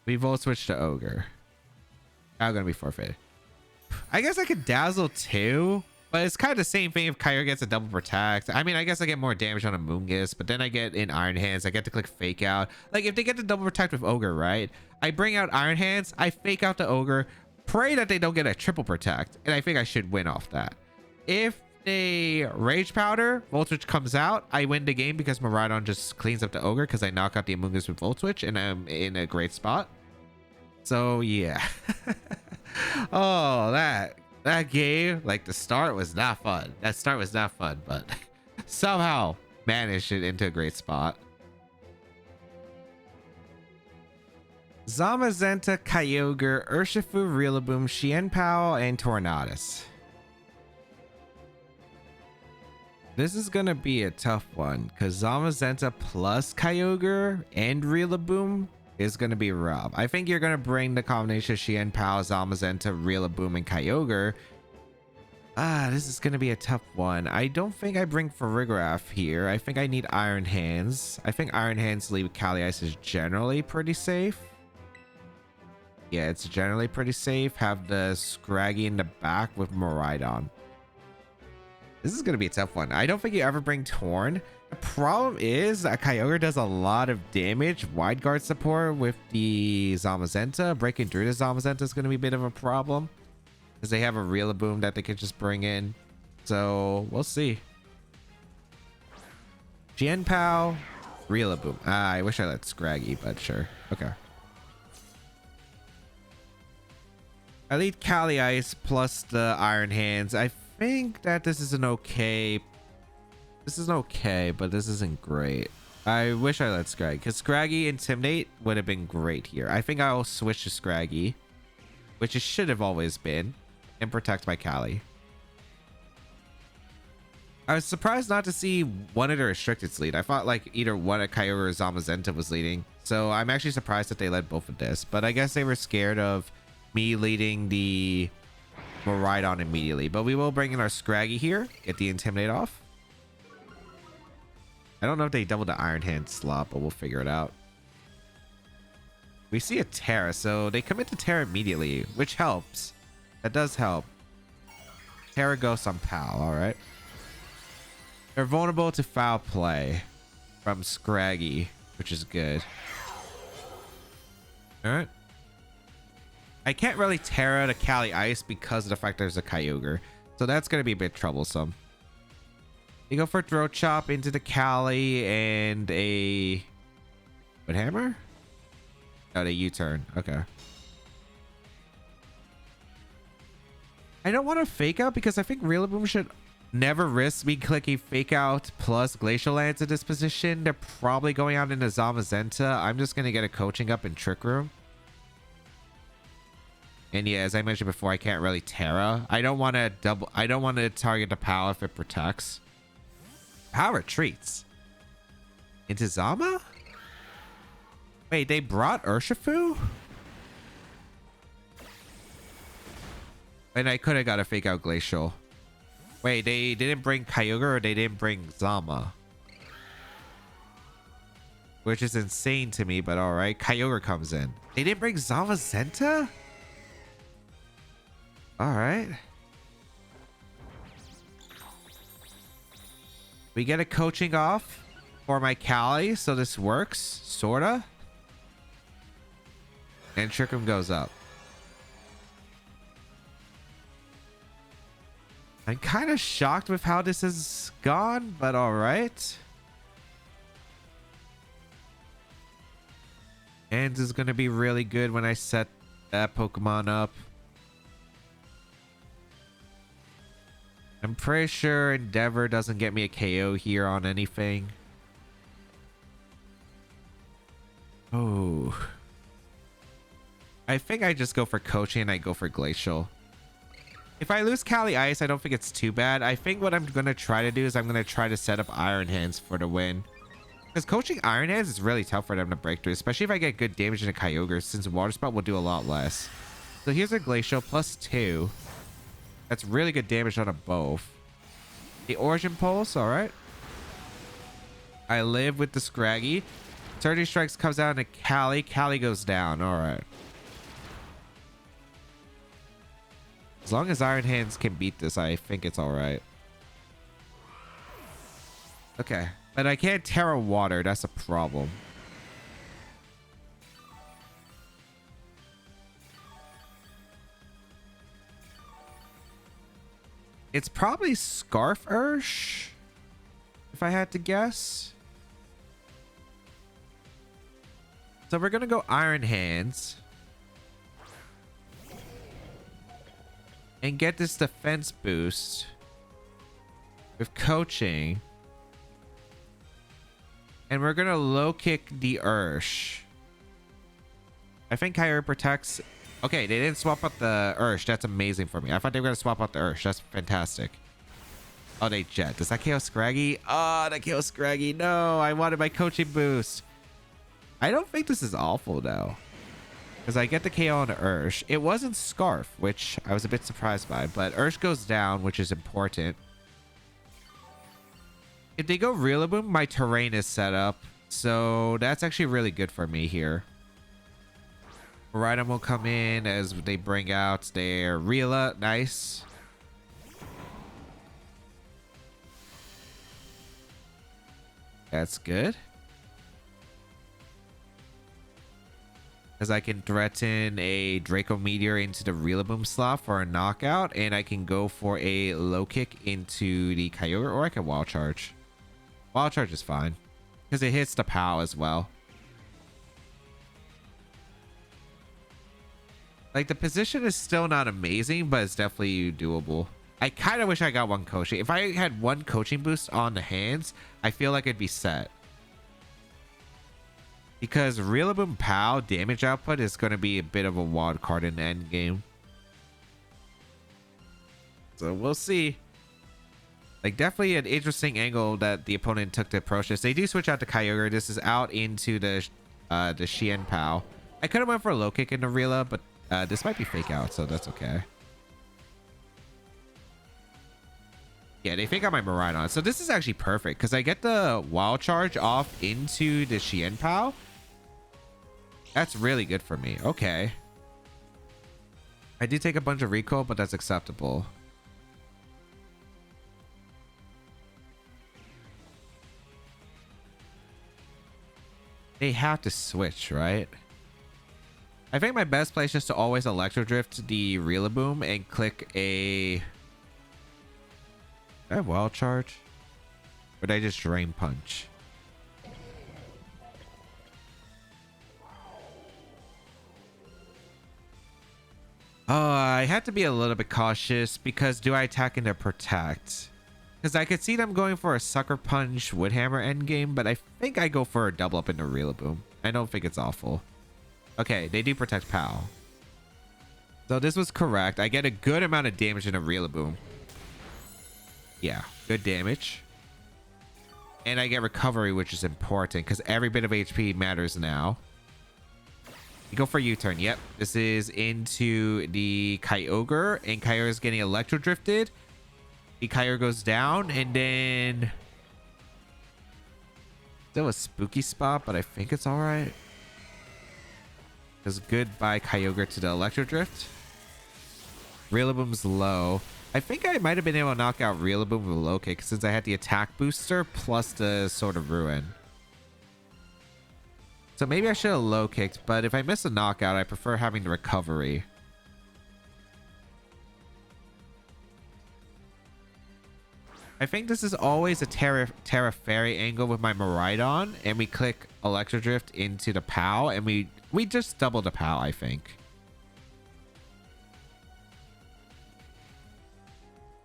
We Volt Switch to Ogre. I'm gonna be forfeited. I guess I could Dazzle too, but it's kind of the same thing if Kyogre gets a double protect. I mean, I guess I get more damage on Amoonguss, but then I get in Iron Hands. I get to click Fake Out. Like, if they get the double protect with Ogre, right? I bring out Iron Hands, I Fake Out the Ogre, pray that they don't get a triple protect, and I think I should win off that. If they Rage Powder, Volt Switch comes out, I win the game because Miraidon just cleans up the Ogre because I knock out the Amoonguss with Volt Switch, and I'm in a great spot. So yeah. Oh, that game, like, the start was not fun. That start was not fun, but somehow managed it into a great spot. Zamazenta, Kyogre, Urshifu, Rillaboom, Xianpao, and Tornadus. This is gonna be a tough one because Zamazenta plus Kyogre and Rillaboom is going to be rough. I think you're going to bring the combination of Xianpao, Zamazenta, Rillaboom, and Kyogre. This is going to be a tough one. I don't think I bring Farigiraf here. I think I need Iron Hands. I think Iron Hands leave Cali Ice is generally pretty safe. Yeah, it's generally pretty safe. Have the Scraggy in the back with Miraidon. This is going to be a tough one. I don't think you ever bring Torn. The problem is that Kyogre does a lot of damage. Wide guard support with the Zamazenta. Breaking through the Zamazenta is going to be a bit of a problem because they have a Rillaboom that they could just bring in. So we'll see. Xianpao, Rillaboom. I wish I let Scraggy, but sure. Okay. I lead Kali Ice plus the Iron Hands. I think that this is an okay. This is okay, but this isn't great. I wish I let Scraggy, because Scraggy Intimidate would have been great here. I think I'll switch to Scraggy, which it should have always been, and protect my Kali. I was surprised not to see one of the restricteds lead. I thought like either one of Kyogre or Zamazenta was leading. So I'm actually surprised that they led both of this. But I guess they were scared of me leading the Miraidon immediately. But we will bring in our Scraggy here. Get the Intimidate off. I don't know if they doubled the Iron Hand slot, but we'll figure it out. We see a Terra, so they commit to Terra immediately, which helps. That does help. Terra Ghost on Pal, alright. They're vulnerable to foul play from Scraggy, which is good. Alright. I can't really Terra to Kali Ice because of the fact there's a Kyogre. So that's going to be a bit troublesome. You go for Throat Chop into the Kali and a... What, Hammer? Oh, the U-turn. Okay. I don't want to Fake Out because I think Rillaboom should never risk me clicking Fake Out plus Glacial Lance at this position. They're probably going out into Zamazenta. I'm just going to get a Coaching up in Trick Room. And yeah, as I mentioned before, I can't really Terra. I don't want to target the Power if it protects. Power retreats into Zama? Wait, they brought Urshifu? And I could have got a Fake Out Glacial. Wait, they didn't bring Kyogre or they didn't bring Zama? Which is insane to me, but alright. Kyogre comes in. They didn't bring Zamazenta? Alright. We get a Coaching off for my Kali, so this works, sorta. And Trick Room goes up. I'm kind of shocked with how this has gone, but alright. And is going to be really good when I set that Pokemon up. I'm pretty sure Endeavor doesn't get me a KO here on anything. Oh. I think I just go for Coaching and I go for Glacial. If I lose Kali Ice, I don't think it's too bad. I think what I'm going to try to do is I'm going to try to set up Iron Hands for the win. Because Coaching Iron Hands is really tough for them to break through, especially if I get good damage in a Kyogre, since Water Spout will do a lot less. So here's a Glacial +2. That's really good damage on them both. The Origin Pulse, alright. I live with the Scraggy. Surging Strikes comes out into Kali. Kali goes down, alright. As long as Iron Hands can beat this, I think it's alright. Okay. But I can't Terra Water. That's a problem. It's probably Scarf Ursh, if I had to guess. So we're going to go Iron Hands. And get this defense boost with Coaching. And we're going to low kick the Ursh. I think Kyogre protects. Okay, they didn't swap out the Ursh. That's amazing for me. I thought they were going to swap out the Ursh. That's fantastic. Oh, they Jet. Does that KO Scraggy? Oh, that KO Scraggy. No, I wanted my Coaching boost. I don't think this is awful, though. Because I get the KO on the Ursh. It wasn't Scarf, which I was a bit surprised by. But Ursh goes down, which is important. If they go Rillaboom, my terrain is set up. So that's actually really good for me here. Miraidon will come in as they bring out their Rila. Nice. That's good. As I can threaten a Draco Meteor into the Rillaboom slot for a knockout. And I can go for a low kick into the Kyogre. Or I can Wild Charge. Wild Charge is fine. Because it hits the POW as well. Like, the position is still not amazing, but it's definitely doable. I kind of wish I got one coaching. If I had one coaching boost on the hands, I feel like it'd be set. Because Rillaboom POW damage output is going to be a bit of a wild card in the end game. So we'll see. Like, definitely an interesting angle that the opponent took to approach this. They do switch out to Kyogre. This is out into the Shien POW. I could have went for a low kick into Rilla, but this might be fake out, so that's okay. Yeah, they fake out my Miraidon. So this is actually perfect because I get the Wild Charge off into the Shien POW. That's really good for me. Okay. I do take a bunch of recoil, but that's acceptable. They have to switch, right? I think my best play is just to always Electro Drift the Rillaboom and click a... Did I have Wild Charge? Or did I just Drain Punch? Oh, I had to be a little bit cautious because do I attack into Protect? Because I could see them going for a Sucker Punch Woodhammer endgame, but I think I go for a double up into Rillaboom. I don't think it's awful. Okay, they do Protect POW. So this was correct. I get a good amount of damage into Rillaboom. Yeah, good damage. And I get recovery, which is important because every bit of HP matters now. You go for a U-turn. Yep, this is into the Kyogre, and Kyogre is getting Electro Drifted. The Kyogre goes down, and then still a spooky spot, but I think it's all right. Does goodbye Kyogre to the Electro Drift. Rillaboom's low. I think I might have been able to knock out Rillaboom with a low kick since I had the attack booster plus the Sword of Ruin. So maybe I should have low kicked, but if I miss a knockout, I prefer having the recovery. I think this is always a Terra Fairy angle with my Miraidon, and we click Electro Drift into the POW, and we just double the POW, I think.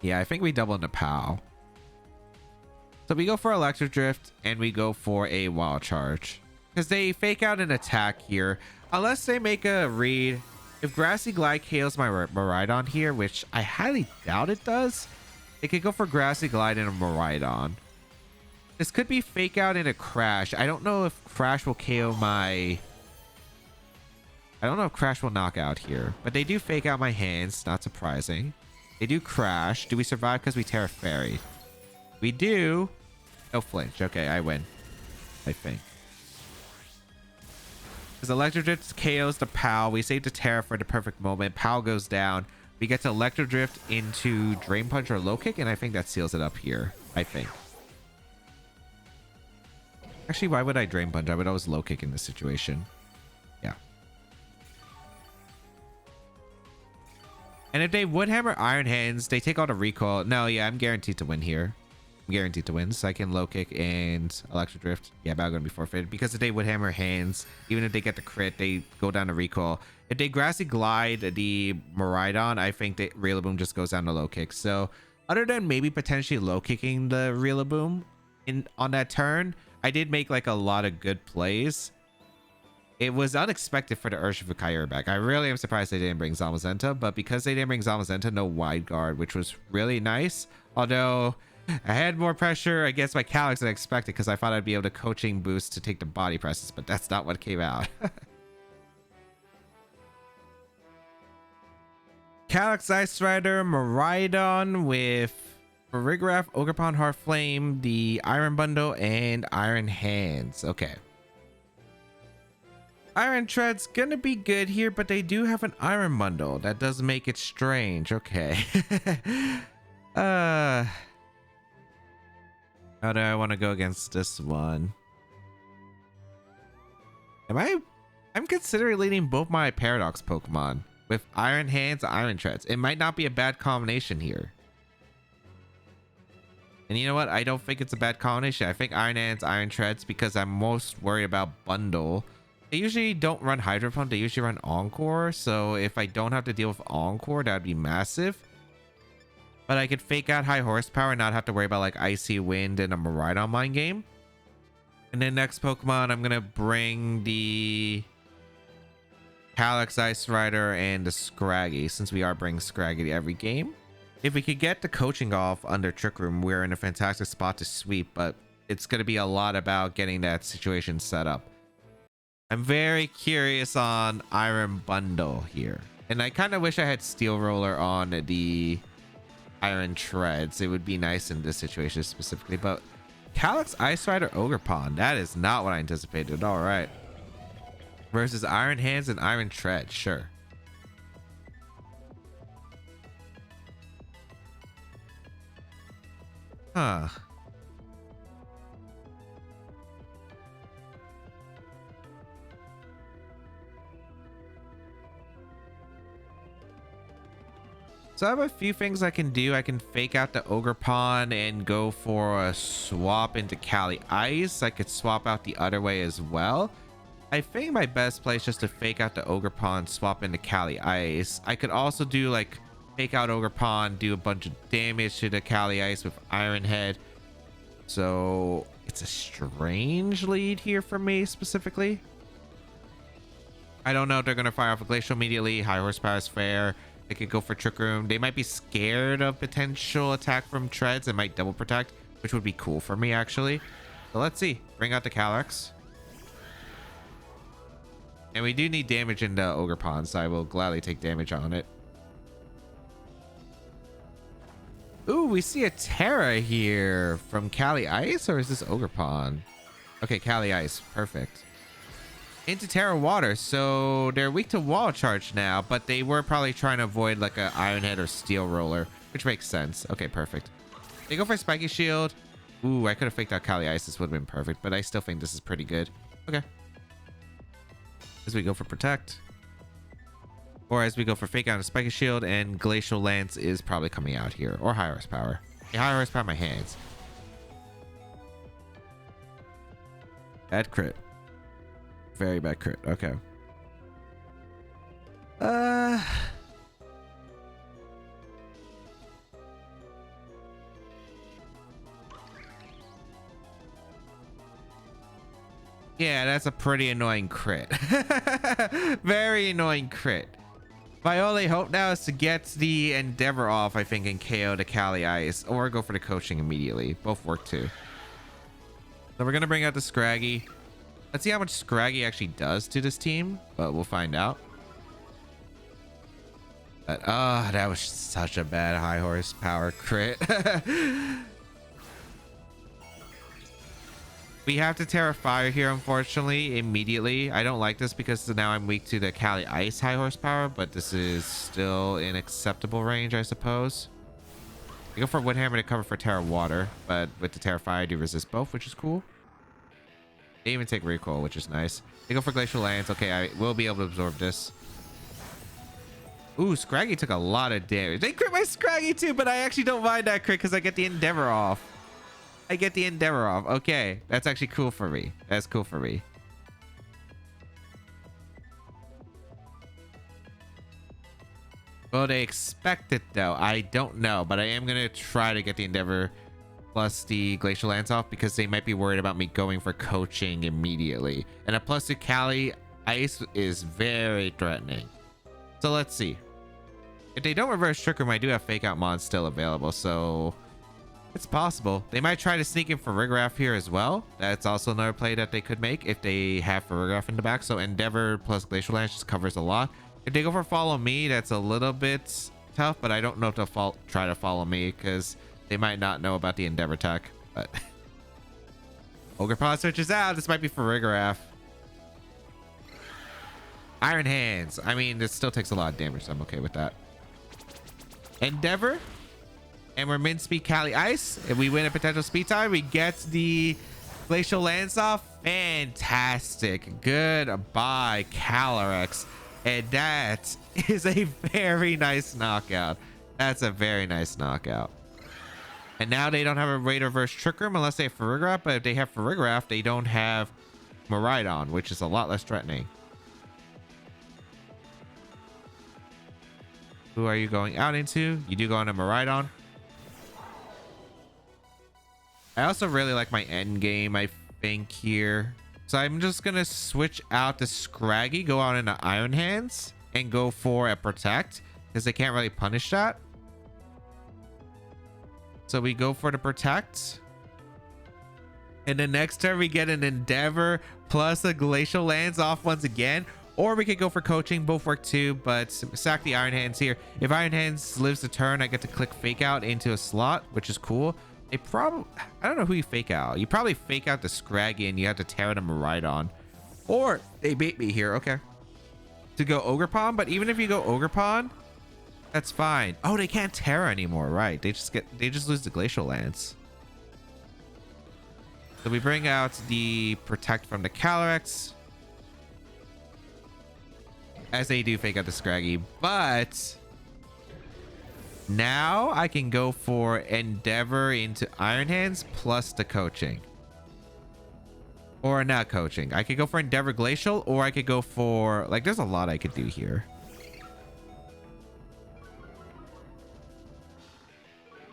Yeah, I think we double the POW. So we go for Electro Drift, and we go for a Wild Charge. Because they fake out an attack here. Unless they make a read. If Grassy Glide KOs my Miraidon here, which I highly doubt it does, they could go for Grassy Glide and a Miraidon. This could be fake out in a Crash. I don't know if Crash will KO my... I don't know if Crash will knock out here. But they do fake out my hands. Not surprising. They do Crash. Do we survive because we Terra Fairy? We do. No flinch. Okay, I win. I think. Because Electro Drift KOs the POW. We save the Terra for the perfect moment. POW goes down. We get to Electro Drift into Drain Punch or Low Kick, and I think that seals it up here. I think. Actually, why would I Drain Punch? I would always Low Kick in this situation. Yeah. And if they Woodhammer Iron Hands, they take all the recoil. No, yeah, I'm guaranteed to win here. I'm guaranteed to win. So I can Low Kick and Electro Drift. Yeah, but I'm going to be forfeited. Because if they Woodhammer Hands, even if they get the crit, they go down to recoil. If they Grassy Glide the Miraidon, I think that Rillaboom just goes down to Low Kick. So other than maybe potentially Low Kicking the Rillaboom on that turn, I did make like a lot of good plays. It was unexpected for the Urshifu Kyogre back. I really am surprised they didn't bring Zamazenta, but because they didn't bring Zamazenta, no Wide Guard, which was really nice. Although I had more pressure against my Calyx than I expected because I thought I'd be able to coaching boost to take the body presses, but that's not what came out. Calyx Ice Rider, Miraidon with Farigiraf, Ogerpon, Heartflame, the Iron Bundle, and Iron Hands. Okay. Iron Tread's gonna be good here, but they do have an Iron Bundle. That does make it strange. Okay. How do I want to go against this one? I'm considering leading both my Paradox Pokemon with Iron Hands, Iron Treads. It might not be a bad combination here. And you know what? I don't think it's a bad combination. I think Iron Hands, Iron Treads because I'm most worried about Bundle. They usually don't run Hydro Pump, they usually run Encore. So if I don't have to deal with Encore, that'd be massive. But I could fake out high horsepower and not have to worry about like Icy Wind and a Miraidon Mind game. And then next Pokemon, I'm gonna bring the Calyx Ice Rider and the Scraggy, since we are bringing Scraggy to every game. If we could get the coaching off under Trick Room, we're in a fantastic spot to sweep, but it's gonna be a lot about getting that situation set up. I'm very curious on Iron Bundle here. And I kind of wish I had Steel Roller on the Iron Treads. It would be nice in this situation specifically, but Calyx Ice Rider Ogerpon, that is not what I anticipated. All right, versus Iron Hands and Iron Tread, sure. Huh. So I have a few things I can do. I can fake out the Ogerpon and go for a swap into Cali Ice. I could swap out the other way as well. I think my best play is just to fake out the Ogerpon, swap into Cali Ice. I could also do like fake out Ogerpon, do a bunch of damage to the Cali Ice with Iron Head. So it's a strange lead here for me specifically. I don't know if they're going to fire off a Glacial immediately. High horsepower is fair. They could go for Trick Room. They might be scared of potential attack from Treads and might double protect, which would be cool for me actually. So let's see. Bring out the Calyx. And we do need damage in the Ogerpon, so I will gladly take damage on it. Ooh, we see a Terra here from Cali Ice, or is this Ogerpon? Okay, Cali Ice. Perfect. Into Terra Water, so they're weak to Wall Charge now, but they were probably trying to avoid like a Iron Head or Steel Roller, which makes sense. Okay, perfect. They go for Spiky Shield. Ooh, I could have faked out Cali Ice. This would have been perfect, but I still think this is pretty good. Okay. As we go for Protect. Or as we go for fake out a Spiky Shield, and Glacial Lance is probably coming out here. Or High Horsepower. Yeah, High Horsepower in my hands. Bad crit. Very bad crit. Okay. Yeah, that's a pretty annoying crit. Very annoying crit. My only hope now is to get the Endeavor off, I think, and KO the Cali Ice, or go for the coaching immediately. Both work too. So we're gonna bring out the Scraggy. Let's see how much Scraggy actually does to this team, but we'll find out. But that was such a bad high horsepower crit. We have to Terra Fire here, unfortunately, immediately. I don't like this because now I'm weak to the Cali Ice high horsepower, but this is still in acceptable range, I suppose. We go for Wood Hammer to cover for Terra Water, but with the Terra Fire, I do resist both, which is cool. They even take recoil, which is nice. They go for Glacial Lance. Okay, I will be able to absorb this. Ooh, Scraggy took a lot of damage. They crit my Scraggy too, but I actually don't mind that crit because I get the Endeavor off. I get the Endeavor off. Okay, that's actually cool for me. That's cool for me. Will they expect it though? I don't know, but I am going to try to get the Endeavor plus the Glacial Lance off because they might be worried about me going for coaching immediately. And a plus 2 Cali Ice is very threatening. So let's see. If they don't reverse Trick Room, I do have Fake Out Mon still available, so it's possible. They might try to sneak in for Rigraph here as well. That's also another play that they could make if they have for Rigraph in the back. So Endeavor plus Glacial Lance just covers a lot. If they go for Follow Me, that's a little bit tough, but I don't know if they'll try to Follow Me because they might not know about the Endeavor tech. But Ogerpon switches out. This might be for Rigraph. Iron Hands. I mean, this still takes a lot of damage, so I'm okay with that. Endeavor. And we're min speed Cali Ice. If we win a potential speed time, we get the Glacial Lance off. Fantastic. Goodbye, Calyrex. And that is a very nice knockout. That's a very nice knockout. And now they don't have a way to reverse Trick Room unless they have Farigiraf. But if they have Farigiraf, they don't have Miraidon, which is a lot less threatening. Who are you going out into? You do go on a Miraidon. I also really like my end game, I think, here. So I'm just going to switch out the Scraggy, go out into Iron Hands, and go for a Protect, because they can't really punish that. So we go for the Protect. And the next turn we get an Endeavor plus a Glacial Lands off once again. Or we could go for Coaching. Both work too, but sack the Iron Hands here. If Iron Hands lives the turn, I get to click Fake Out into a slot, which is cool. I don't know who you fake out. You probably fake out the Scraggy and you have to tear them right on. Or they bait me here. Okay. To go Ogerpon, but even if you go Ogerpon, that's fine. Oh, they can't Terra anymore, right? They just lose the Glacial Lance. So we bring out the Protect from the Calyrex, as they do fake out the Scraggy, but now I can go for Endeavor into Iron Hands plus the Coaching. Or not Coaching. I could go for Endeavor Glacial, or I could go for, like, there's a lot I could do here.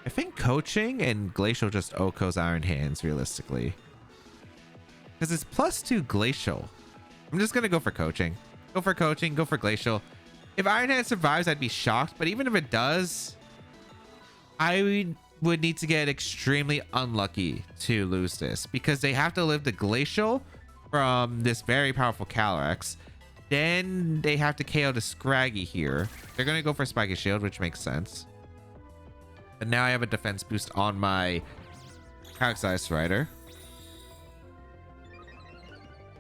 I think Coaching and Glacial just Oko's Iron Hands, realistically. Because it's +2 Glacial. I'm just going to go for Coaching. Go for Coaching, go for Glacial. If Iron Hand survives, I'd be shocked. But even if it does, I would need to get extremely unlucky to lose this. Because they have to live the Glacial from this very powerful Calyrex. Then they have to KO the Scraggy here. They're going to go for Spiky Shield, which makes sense. And now I have a defense boost on my Calyrex Ice Rider.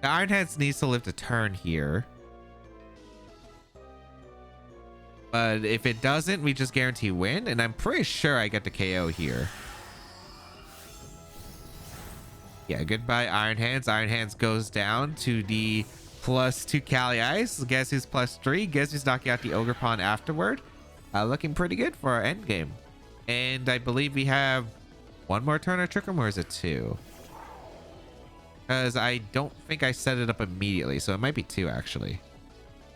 The Iron Hands needs to live the turn here. But if it doesn't, we just guarantee win. And I'm pretty sure I get the KO here. Yeah, goodbye Iron Hands. Iron Hands goes down to the +2 Cali Ice. Guess who's +3? Guess who's knocking out the Ogerpon afterward? Looking pretty good for our end game. And I believe we have one more turn of Trick Room, or is it 2? Because I don't think I set it up immediately, so it might be 2 actually.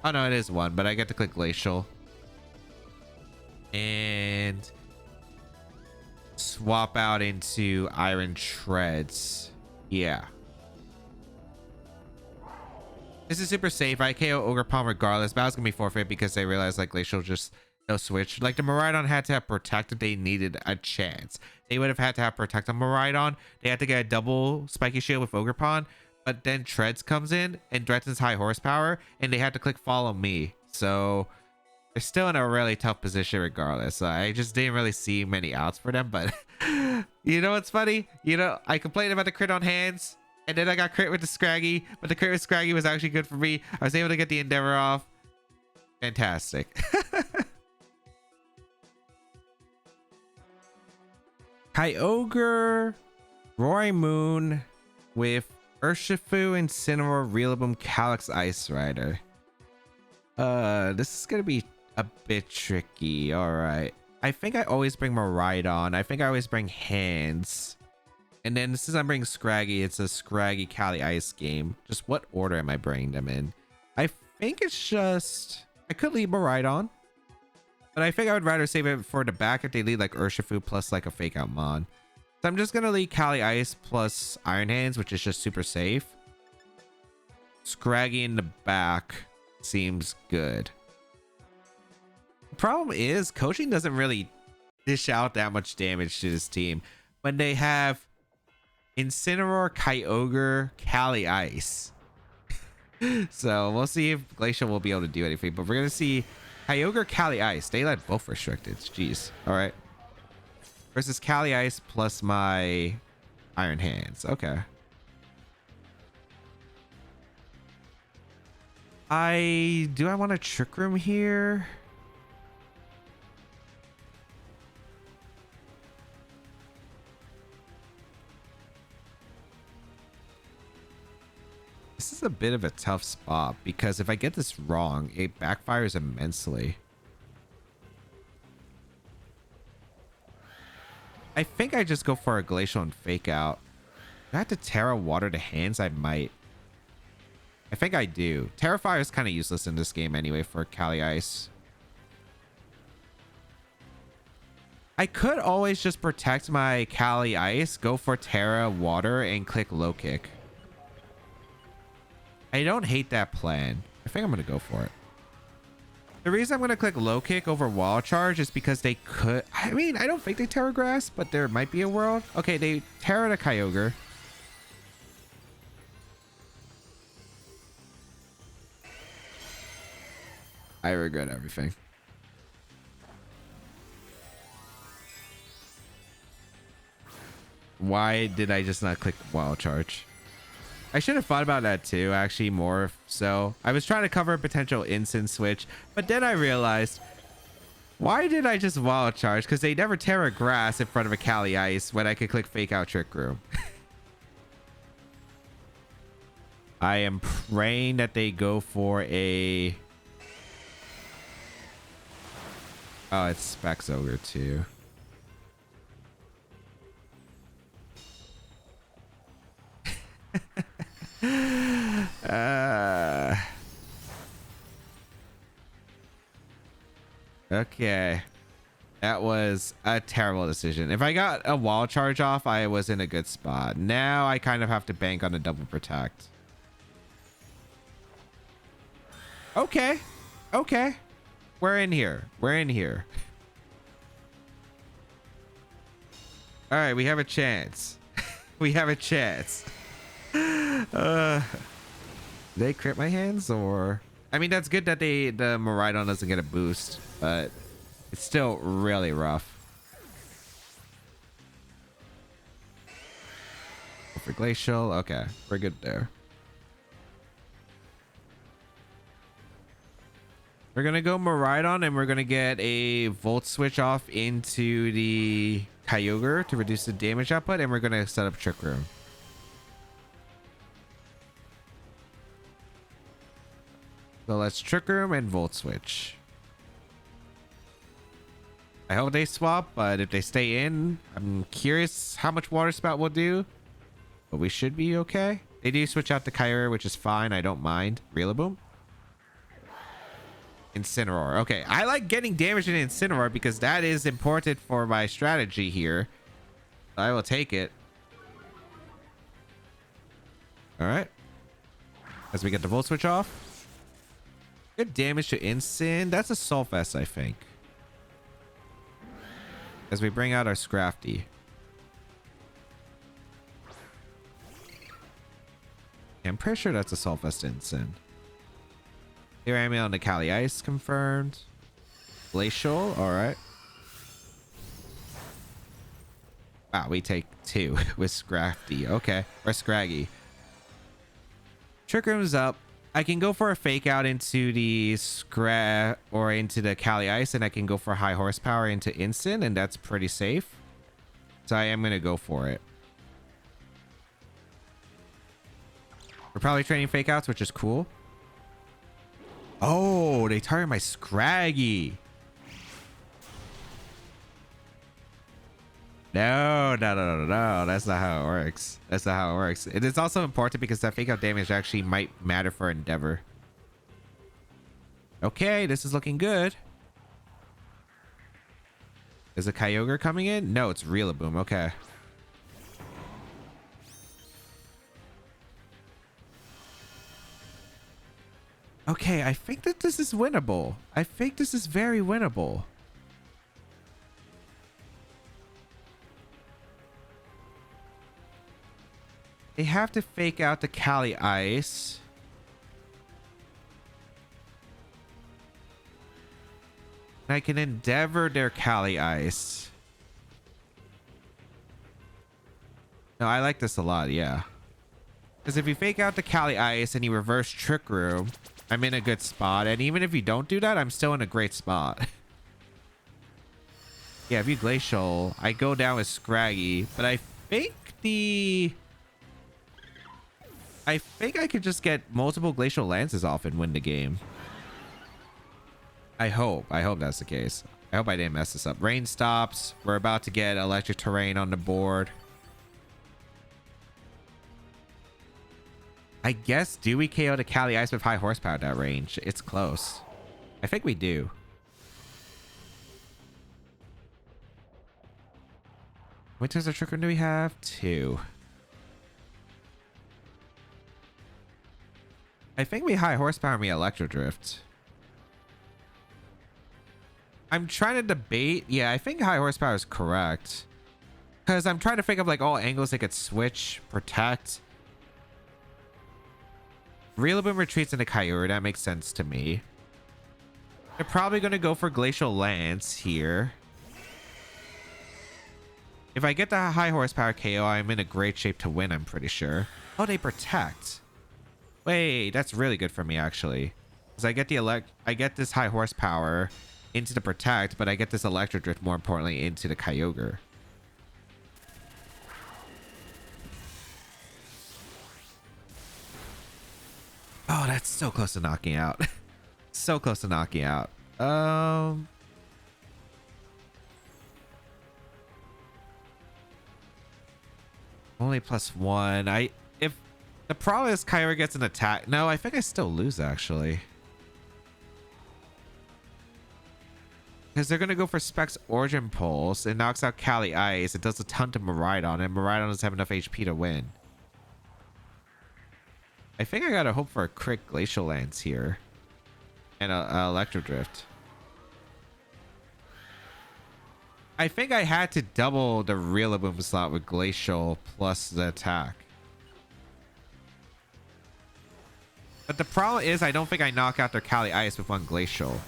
Oh no, it is 1, but I get to click Glacial. And swap out into Iron Shreds. Yeah. This is super safe. I KO Ogerpon regardless. Battle's gonna be forfeit because they realized like Glacial just no switch. Like the Miraidon had to have Protect if they needed a chance. They would have had to have Protect on Miraidon. They had to get a double Spiky Shield with Ogerpon. But then Treads comes in and threatens high horsepower. And they had to click Follow Me. So they're still in a really tough position regardless. I just didn't really see many outs for them. But you know what's funny? You know, I complained about the crit on hands. And then I got crit with the Scraggy. But the crit with Scraggy was actually good for me. I was able to get the Endeavor off. Fantastic. Kyogre, Roy Moon with Urshifu, Incineroar, Rillaboom, Calyrex Ice Rider. This is gonna be a bit tricky. All right, I think I always bring Miraidon. I think I always bring Hands, and then since I'm bringing Scraggy, it's a Scraggy Cali Ice game. Just what order am I bringing them in? I think it's just I could leave Miraidon. But I think I would rather save it for the back if they lead like Urshifu plus like a fake out Mon. So I'm just going to lead Cali Ice plus Iron Hands, which is just super safe. Scraggy in the back seems good. The problem is Coaching doesn't really dish out that much damage to this team when they have Incineroar, Kyogre, Cali Ice. So we'll see if Glacial will be able to do anything, but we're going to see Kyogre, Cali Ice. They let both restricted. Jeez. All right. Versus Cali Ice plus my Iron Hands. Okay. Do I want a Trick Room here? This is a bit of a tough spot because if I get this wrong, it backfires immensely. I think I just go for a Glacial and fake out. If I have to Terra Water to Hands, I might. I think I do. Terrifier is kind of useless in this game anyway for Kali Ice. I could always just protect my Kali Ice, go for Terra Water, and click low kick. I don't hate that plan. I think I'm going to go for it. The reason I'm going to click low kick over wall charge is because they could... I mean, I don't think they Terra Grass, but there might be a world. Okay, they Terra the Kyogre. I regret everything. Why did I just not click wild charge? I should have thought about that too, actually, more so. I was trying to cover a potential instant switch, but then I realized, why did I just wild charge? Because they never Terra Grass in front of a Kali Ice when I could click Fake Out Trick Room. I am praying that they go for a... Oh, it's Specs Ogre too. Okay. That was a terrible decision. If I got a wall charge off, I was in a good spot. Now I kind of have to bank on a double protect. Okay. Okay. We're in here. We're in here. All right, we have a chance. We have a chance. They crit my hands, or... I mean, that's good that the Miraidon doesn't get a boost, but it's still really rough. Go for Glacial. Okay, we're good there. We're gonna go Miraidon, and we're gonna get a Volt Switch off into the Kyogre to reduce the damage output, and we're gonna set up Trick Room. So let's Trick Room and Volt Switch. I hope they swap, but if they stay in, I'm curious how much Water Spout will do. But we should be okay. They do switch out the Kyogre, which is fine. I don't mind. Rillaboom. Incineroar. Okay, I like getting damage in Incineroar because that is important for my strategy here. I will take it. All right. As we get the Volt Switch off. Good damage to Incin. That's a Sulfest, I think. As we bring out our Scrafty. I'm pretty sure that's a Sulfest Incin. Here I am on the Kali Ice confirmed. Glacial, alright. Wow, we take 2 with Scrafty. Okay. Or Scraggy. Trick Room's up. I can go for a Fake Out into the or into the Kali Ice, and I can go for high horsepower into Instant, and that's pretty safe. So I am going to go for it. We're probably training Fake Outs, which is cool. Oh, they target my Scraggy. No. That's not how it works. That's not how it works. It is also important because that Fake Out damage actually might matter for Endeavor. Okay, this is looking good. Is a Kyogre coming in? No, it's Rillaboom. Okay. Okay, I think that this is winnable. I think this is very winnable. They have to Fake Out the Kali Ice. And I can Endeavor their Kali Ice. No, I like this a lot, yeah. Because if you Fake Out the Kali Ice and you reverse Trick Room, I'm in a good spot. And even if you don't do that, I'm still in a great spot. Yeah, if you Glacial, I go down with Scraggy. But I think I could just get multiple Glacial Lances off and win the game. I hope that's the case. I hope I didn't mess this up. Rain stops. We're about to get Electric Terrain on the board. I guess, do we KO the Cali Ice with high horsepower at that range? It's close. I think we do. What types of Trick Room do we have? 2. I think we high horsepower and we Electro Drift. I'm trying to debate. Yeah, I think high horsepower is correct. Because I'm trying to think of like all angles they could switch, protect. Rillaboom retreats into Kyogre. That makes sense to me. They're probably going to go for Glacial Lance here. If I get the high horsepower KO, I'm in a great shape to win, I'm pretty sure. Oh, they protect. Wait, that's really good for me, actually. Because I get this high horsepower into the protect, but I get this Electro Drift, more importantly, into the Kyogre. Oh, that's so close to knocking out. So close to knocking out. Only +1. If the problem is Kyogre gets an attack. No, I think I still lose, actually. Because they're going to go for Specs Origin Pulse. It knocks out Cali Ice. It does a ton to Miraidon, and Miraidon doesn't have enough HP to win. I think I got to hope for a crit Glacial Lance here. And a Electro Drift. I think I had to double the Rillaboom slot with Glacial plus the attack. But the problem is I don't think I knock out their Cali Ice with one Glacial.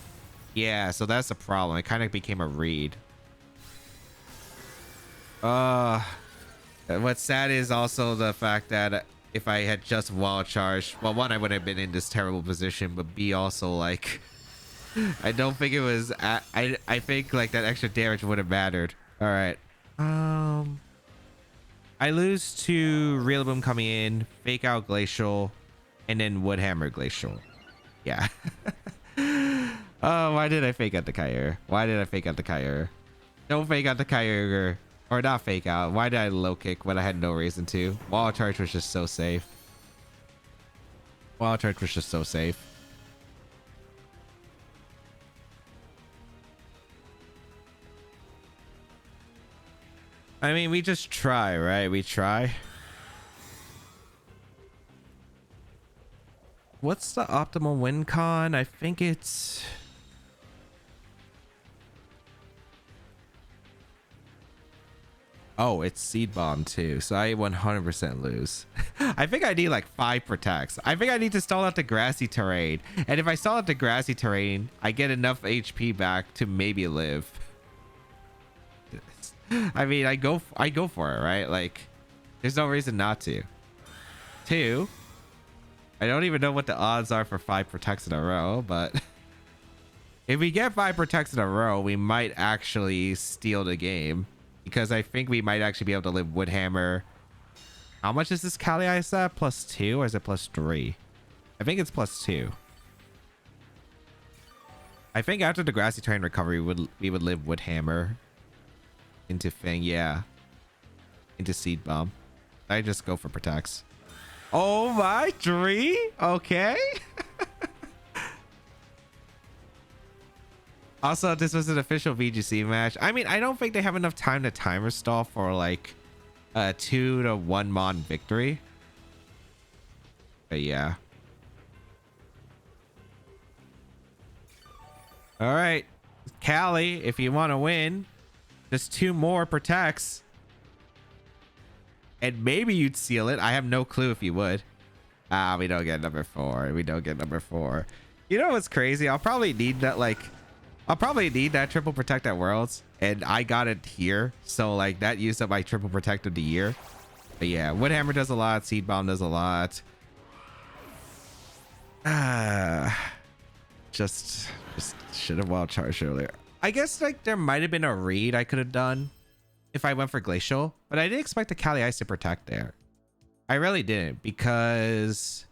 Yeah, so that's the problem. It kind of became a read. What's sad is also the fact that if I had just Wild Charge, well, one, I wouldn't have been in this terrible position, but B, also, like, I don't think it was, I think, like, that extra damage would have mattered. All right. I lose to Rillaboom coming in, Fake Out Glacial, and then Woodhammer Glacial. Yeah. Oh, why did I fake out the Kyogre? Why did I fake out the Kyogre? Don't fake out the Kyogre. Or not fake out. Why did I low kick when I had no reason to? Wild Charge was just so safe. Wild Charge was just so safe. I mean, we just try, right? We try. What's the optimal win con? I think it's... Oh, it's Seed Bomb too, so I 100% lose. I think I need like 5 protects. I think I need to stall out the grassy terrain. And if I stall out the grassy terrain, I get enough HP back to maybe live. I mean, I go for it, right? Like, there's no reason not to. 2. I don't even know what the odds are for 5 protects in a row, but if we get 5 protects in a row, we might actually steal the game. Because I think we might actually be able to live Woodhammer. How much is this Cali Ice at? +2 or is it +3? I think it's +2. I think after the grassy terrain recovery, we would live Woodhammer into Fang, yeah. Into Seed Bomb. I just go for protects. Oh my, 3? Okay. Also, this was an official VGC match. I mean, I don't think they have enough time to timer stall for like a 2 to 1 mon victory. But yeah. All right, Cali, if you want to win, just 2 more protects. And maybe you'd seal it. I have no clue if you would. Ah, we don't get number 4. We don't get number 4. You know what's crazy? I'll probably need that, like... I'll probably need that triple protect at Worlds, and I got it here, so like that used up my triple protect of the year. But yeah, Woodhammer does a lot, Seed Bomb does a lot. Just should have Wild Charged earlier. I guess like there might have been a read I could have done if I went for Glacial, but I didn't expect the Cali Ice to protect there. I really didn't, because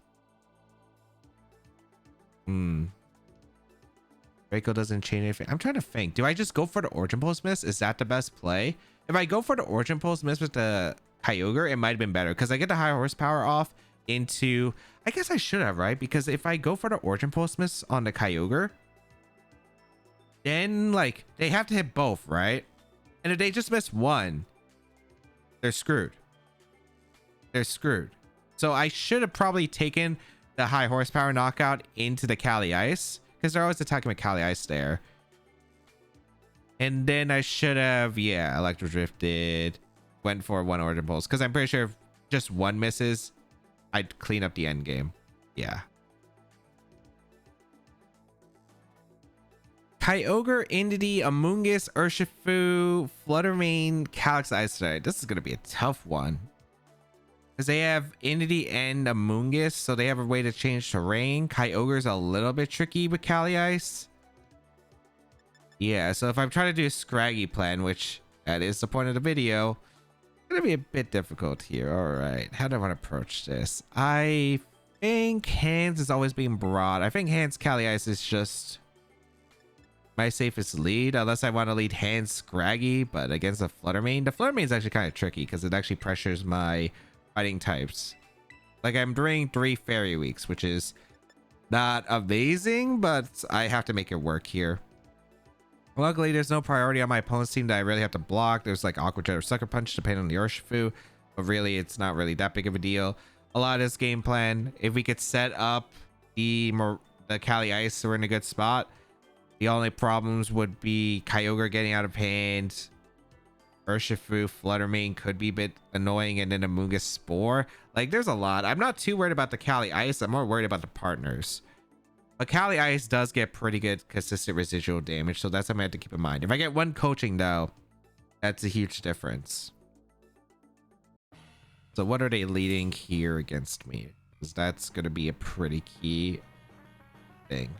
Draco doesn't change anything. I'm trying to think. Do I just go for the Origin Pulse Miss? Is that the best play? If I go for the Origin Pulse Miss with the Kyogre, it might have been better because I get the high horsepower off into, I guess I should have, right? Because if I go for the Origin Pulse Miss on the Kyogre, then like they have to hit both, right? And if they just miss one, they're screwed. They're screwed. So I should have probably taken the high horsepower knockout into the Cali Ice, because they're always attacking with Cali Ice there. And then I should have, yeah, Electro Drifted, went for one Origin Pulse, because I'm pretty sure if just one misses, I'd clean up the end game. Yeah. Kyogre, Indeedee, Amoonguss, Urshifu, Fluttermane, Calyx Ice Ride. This is going to be a tough one. Because they have Indeedee and Amoonguss, so they have a way to change terrain. Kyogre's a little bit tricky with Cali Ice. Yeah, so if I'm trying to do a Scraggy plan, which that is the point of the video, it's going to be a bit difficult here. All right, how do I want to approach this? I think Hands is always being broad. I think Hands Cali Ice is just my safest lead, unless I want to lead Hands Scraggy, but against the Fluttermane. The Fluttermane is actually kind of tricky because it actually pressures my fighting types. Like, I'm doing 3 Fairy Weeks, which is not amazing, but I have to make it work here. Luckily, there's no priority on my opponent's team that I really have to block. There's like Aqua Jet or Sucker Punch depending on the Urshifu, but really it's not really that big of a deal. A lot of this game plan, if we could set up the Cali Ice, we're in a good spot. The only problems would be Kyogre getting out of hand. Urshifu, Fluttermane could be a bit annoying, and then Amoonguss Spore. Like, there's a lot. I'm not too worried about the Cali Ice. I'm more worried about the partners. But Cali Ice does get pretty good consistent residual damage, so that's something I have to keep in mind. If I get one coaching, though, that's a huge difference. So what are they leading here against me? Because that's going to be a pretty key thing.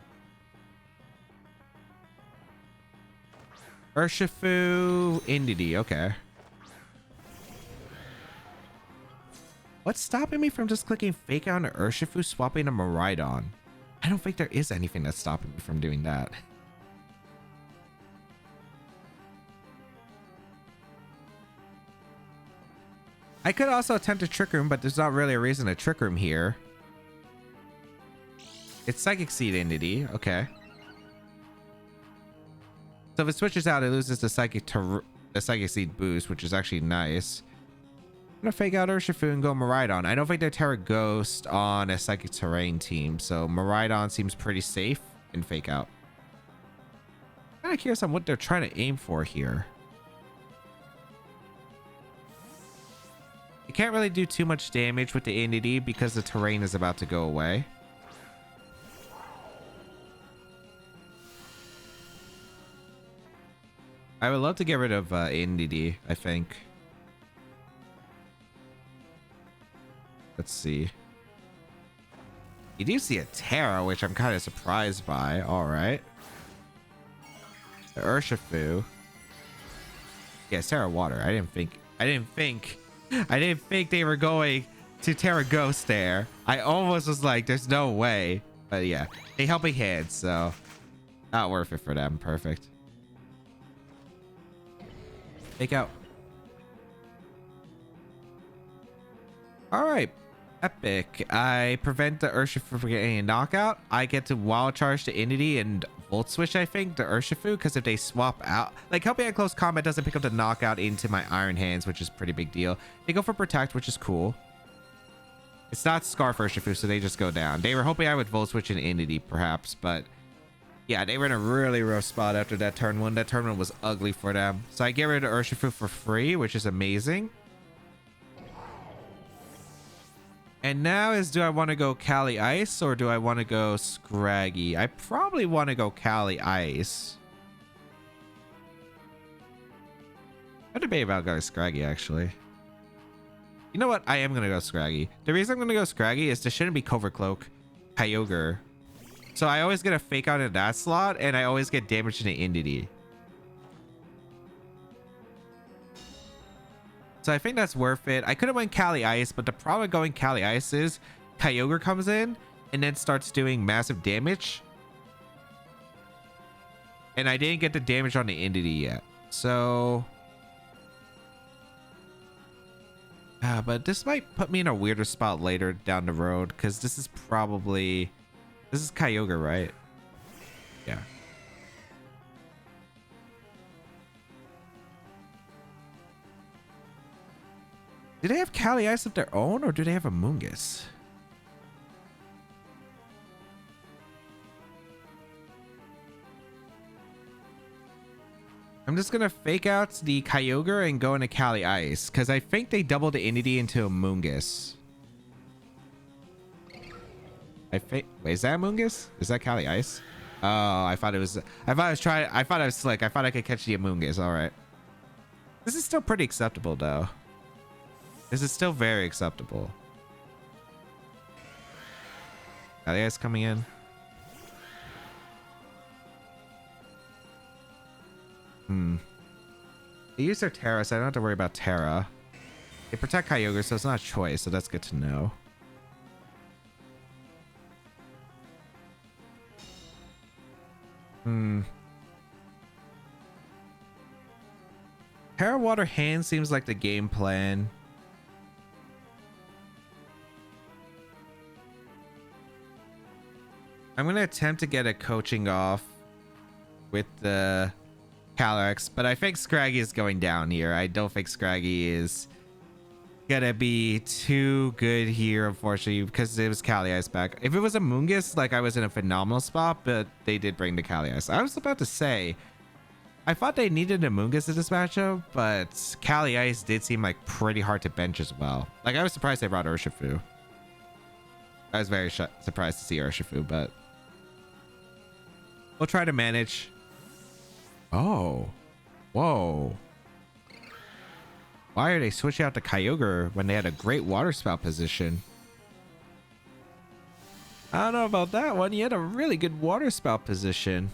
Urshifu, Indeedee, okay. What's stopping me from just clicking Fake Out on Urshifu, swapping a Miraidon? I don't think there is anything that's stopping me from doing that. I could also attempt a Trick Room, but there's not really a reason to Trick Room here. It's Psychic Seed Indeedee, okay. So if it switches out, it loses the Psychic Seed boost, which is actually nice. I'm gonna Fake Out Urshifu and go Miraidon. I don't think they're Terra Ghost on a Psychic Terrain team, so Miraidon seems pretty safe in Fake Out. I'm kind of curious on what they're trying to aim for here. You can't really do too much damage with the Indeedee because the terrain is about to go away. I would love to get rid of Indeedee, I think. Let's see. You do see a Terra, which I'm kind of surprised by. All right. The Urshifu. Yeah, it's Terra Water. I didn't think they were going to Terra Ghost there. I almost was like, there's no way. But yeah, they helping hand, so not worth it for them. Perfect. Take out. All right, epic. I prevent the Urshifu from getting a knockout. I get to Wild Charge to Indeedee and Volt Switch, I think, the Urshifu, because if they swap out, like helping at close combat doesn't pick up the knockout into my Iron Hands, which is a pretty big deal. They go for Protect, which is cool. It's not Scarf Urshifu, so they just go down. They were hoping I would Volt Switch in Indeedee, perhaps, but yeah, they were in a really rough spot after that turn 1. That turn 1 was ugly for them. So I get rid of Urshifu for free, which is amazing. And now is, do I want to go Cali Ice or do I want to go Scraggy? I probably want to go Cali Ice. I debate about going Scraggy, actually. You know what? I am going to go Scraggy. The reason I'm going to go Scraggy is there shouldn't be Covert Cloak Kyogre. So I always get a Fake Out in that slot, and I always get damage to the Indeedee. So I think that's worth it. I could have went Cali Ice, but the problem with going Cali Ice is Kyogre comes in and then starts doing massive damage. And I didn't get the damage on the Indeedee yet. So But this might put me in a weirder spot later down the road, because this is Kyogre, right? Yeah. Do they have Cali Ice of their own, or do they have a Mungus? I'm just gonna fake out the Kyogre and go into Cali Ice, because I think they doubled the Entity into a Mungus. Wait, is that a Mungus? Is that Cali Ice? Oh, I thought I was slick. I thought I could catch the Amoonguss. All right. This is still pretty acceptable, though. This is still very acceptable. Are they guys coming in? They use their Terra, so I don't have to worry about Terra. They protect Kyogre, so it's not a choice, so that's good to know. Terra Water Hand seems like the game plan. I'm going to attempt to get a coaching off with the Calyrex, but I think Scraggy is going down here. I don't think Scraggy is gonna be too good here, unfortunately, because it was Cali Ice back. If it was a Mungus, like, I was in a phenomenal spot, but they did bring the Cali Ice. I was about to say, I thought they needed a Mungus in this matchup, but Cali Ice did seem like pretty hard to bench as well. Like, I was surprised they brought Urshifu. I was very surprised to see Urshifu, but we'll try to manage. Oh, whoa. Why are they switching out to Kyogre when they had a great water spout position? I don't know about that one. You had a really good water spout position.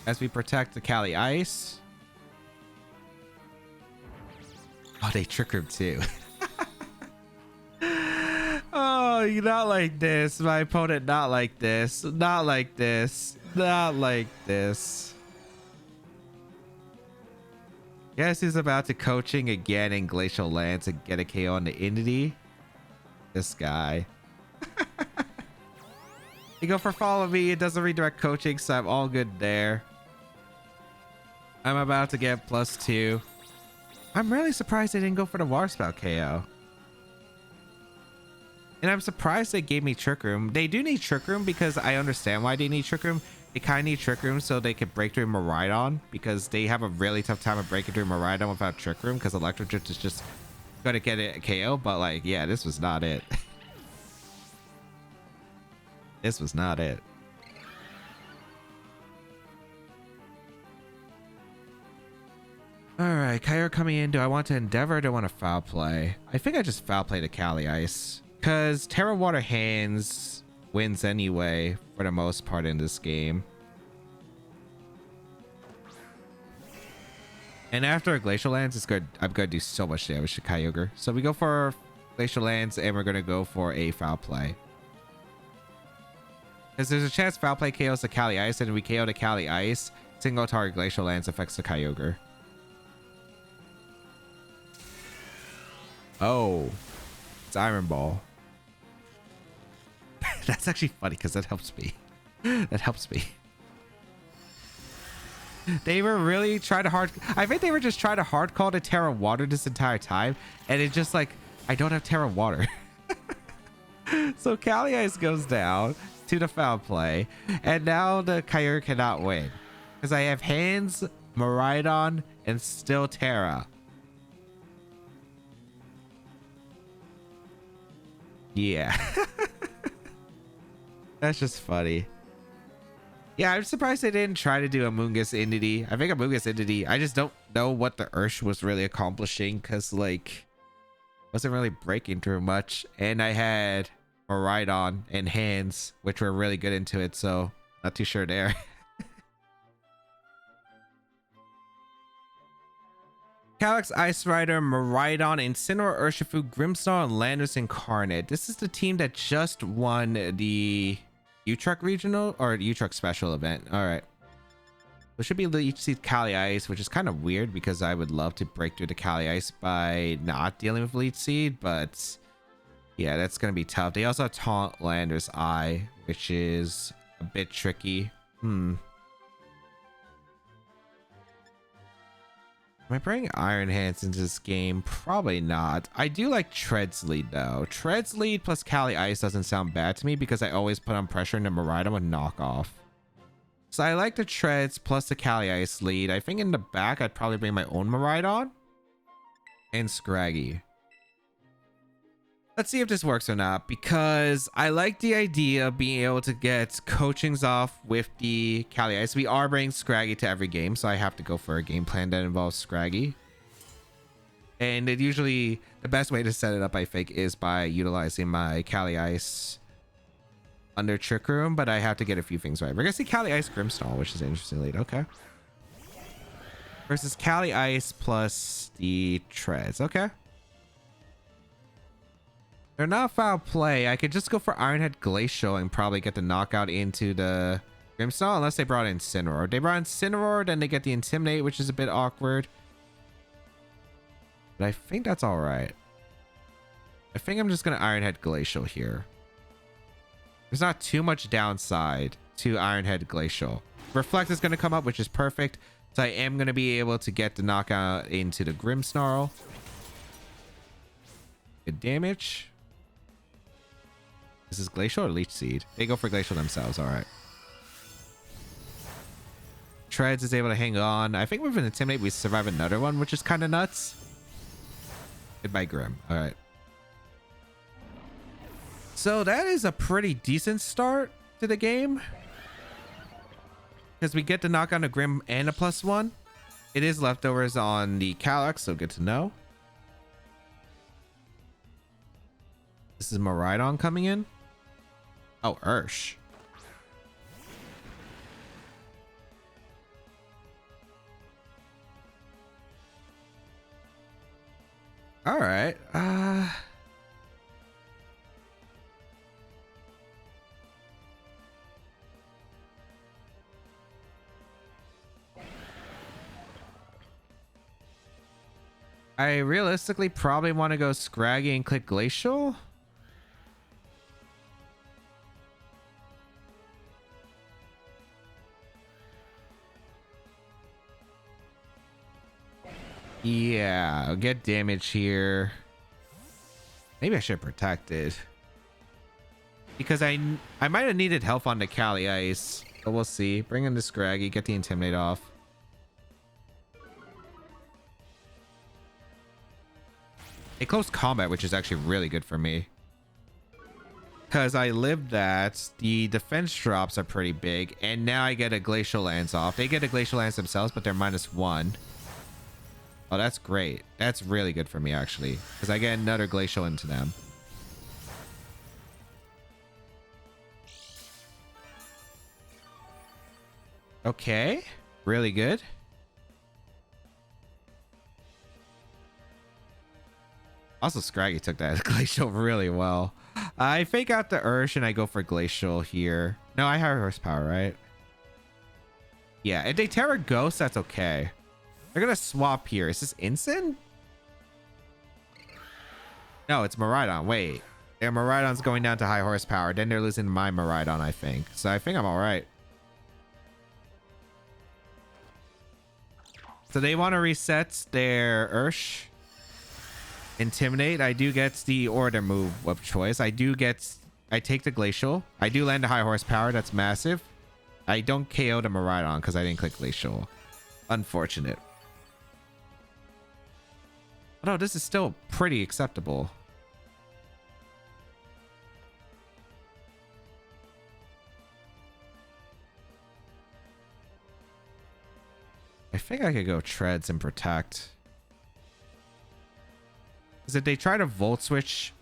As we protect the Cali Ice. Oh, they Trick Room too. Oh, you not like this. My opponent not like this. Not like this. Not like this. Guess he's about to coaching again in Glacial Lance and get a KO on the Entity. This guy. You go for follow me. It doesn't redirect coaching, so I'm all good there. I'm about to get +2. I'm really surprised they didn't go for the Water Spout KO. And I'm surprised they gave me Trick Room. They do need Trick Room because I understand why they need Trick Room. They kind of need Trick Room so they could break through Miraidon, because they have a really tough time of breaking through Miraidon without Trick Room, because Electro Drift is just going to get a KO. But, like, yeah, this was not it. This was not it. Alright, Kyogre coming in. Do I want to Endeavor or do I want to Foul Play? I think I just Foul Play the Cali Ice, because Terra Water Hands wins anyway for the most part in this game. And after a Glacial Lance, it's good. I'm going to do so much damage to Kyogre. So we go for Glacial Lance and we're going to go for a Foul Play. Because there's a chance Foul Play KOs the Cali Ice, and if we KO the Cali Ice, single target Glacial Lance affects the Kyogre. Oh, it's Iron Ball. That's actually funny because that helps me. That helps me. They were really trying to I think they were just trying to hard call to Terra Water this entire time, and it just like, I don't have Terra Water. So Cali Ice goes down to the Foul Play, and now the Kyogre cannot win because I have Hands, Miraidon, and still Terra. Yeah. That's just funny. Yeah, I'm surprised they didn't try to do a Mungus Entity. I think a Mungus Entity, I just don't know what the Ursh was really accomplishing, because, like, wasn't really breaking through much. And I had Miraidon and Hands, which were really good into it, so not too sure there. Calyrex, Ice Rider, Miraidon, Incineroar, Urshifu, Grimmsnarl, and Landorus Incarnate. This is the team that just won the Utrecht Regional or Utrecht Special event. All right. It should be Leech Seed Kali Ice, which is kind of weird because I would love to break through the Kali Ice by not dealing with Leech Seed, but yeah, that's going to be tough. They also have Taunt Lander's Eye, which is a bit tricky. Am I bringing Iron Hands into this game? Probably not. I do like Tread's Lead though. Tread's Lead plus Kali Ice doesn't sound bad to me because I always put on pressure into Miraidon with knockoff. So I like the Treads plus the Kali Ice lead. I think in the back I'd probably bring my own Miraidon and Scraggy. Let's see if this works or not, because I like the idea of being able to get coachings off with the Kali Ice. We are bringing Scraggy to every game, so I have to go for a game plan that involves Scraggy. And it usually, the best way to set it up, I think, is by utilizing my Kali Ice under Trick Room, but I have to get a few things right. We're gonna see Kali Ice Grimmsnarl, which is an interesting lead. Okay. Versus Kali Ice plus the Treads. Okay. They're not foul play. I could just go for Ironhead Glacial and probably get the knockout into the Grimmsnarl, unless they brought in Incineroar. If they brought in Incineroar, then they get the Intimidate, which is a bit awkward. But I think that's all right. I think I'm just gonna Ironhead Glacial here. There's not too much downside to Ironhead Glacial. Reflect is going to come up, which is perfect. So I am going to be able to get the knockout into the Grimmsnarl. Good damage. This is Glacial or Leech Seed? They go for Glacial themselves. All right. Treads is able to hang on. I think with an Intimidate, we survive another one, which is kind of nuts. Goodbye, Grim. All right. So that is a pretty decent start to the game, because we get to knock on a Grim and a +1. It is leftovers on the Calyx, so good to know. This is Miraidon coming in. Oh, Ursh. All right. I realistically probably want to go Scraggy and click Glacial. Yeah, I'll get damage here. Maybe I should protect it, because I might have needed health on the Kali Ice, but we'll see. Bring in the Scraggy, get the Intimidate off. A close combat, which is actually really good for me, because I lived that. The defense drops are pretty big, and now I get a Glacial Lance off. They get a Glacial Lance themselves, but they're -1. Oh, that's great. That's really good for me, actually, because I get another Glacial into them. Okay, really good. Also, Scraggy took that Glacial really well. I fake out the Ursh and I go for Glacial here. No, I have horsepower, right? Yeah, if they Terra Ghost, that's okay. They're gonna swap here. Is this Incin? No, it's Miraidon. Wait. Their Miraidon's going down to high horsepower. Then they're losing my Miraidon, I think. So I think I'm alright. So they want to reset their Ursh. Intimidate. I do get the order move of choice. I take the Glacial. I do land a high horsepower. That's massive. I don't KO the Miraidon because I didn't click Glacial. Unfortunate. But no, this is still pretty acceptable. I think I could go Treads and protect. Because if they try to Volt Switch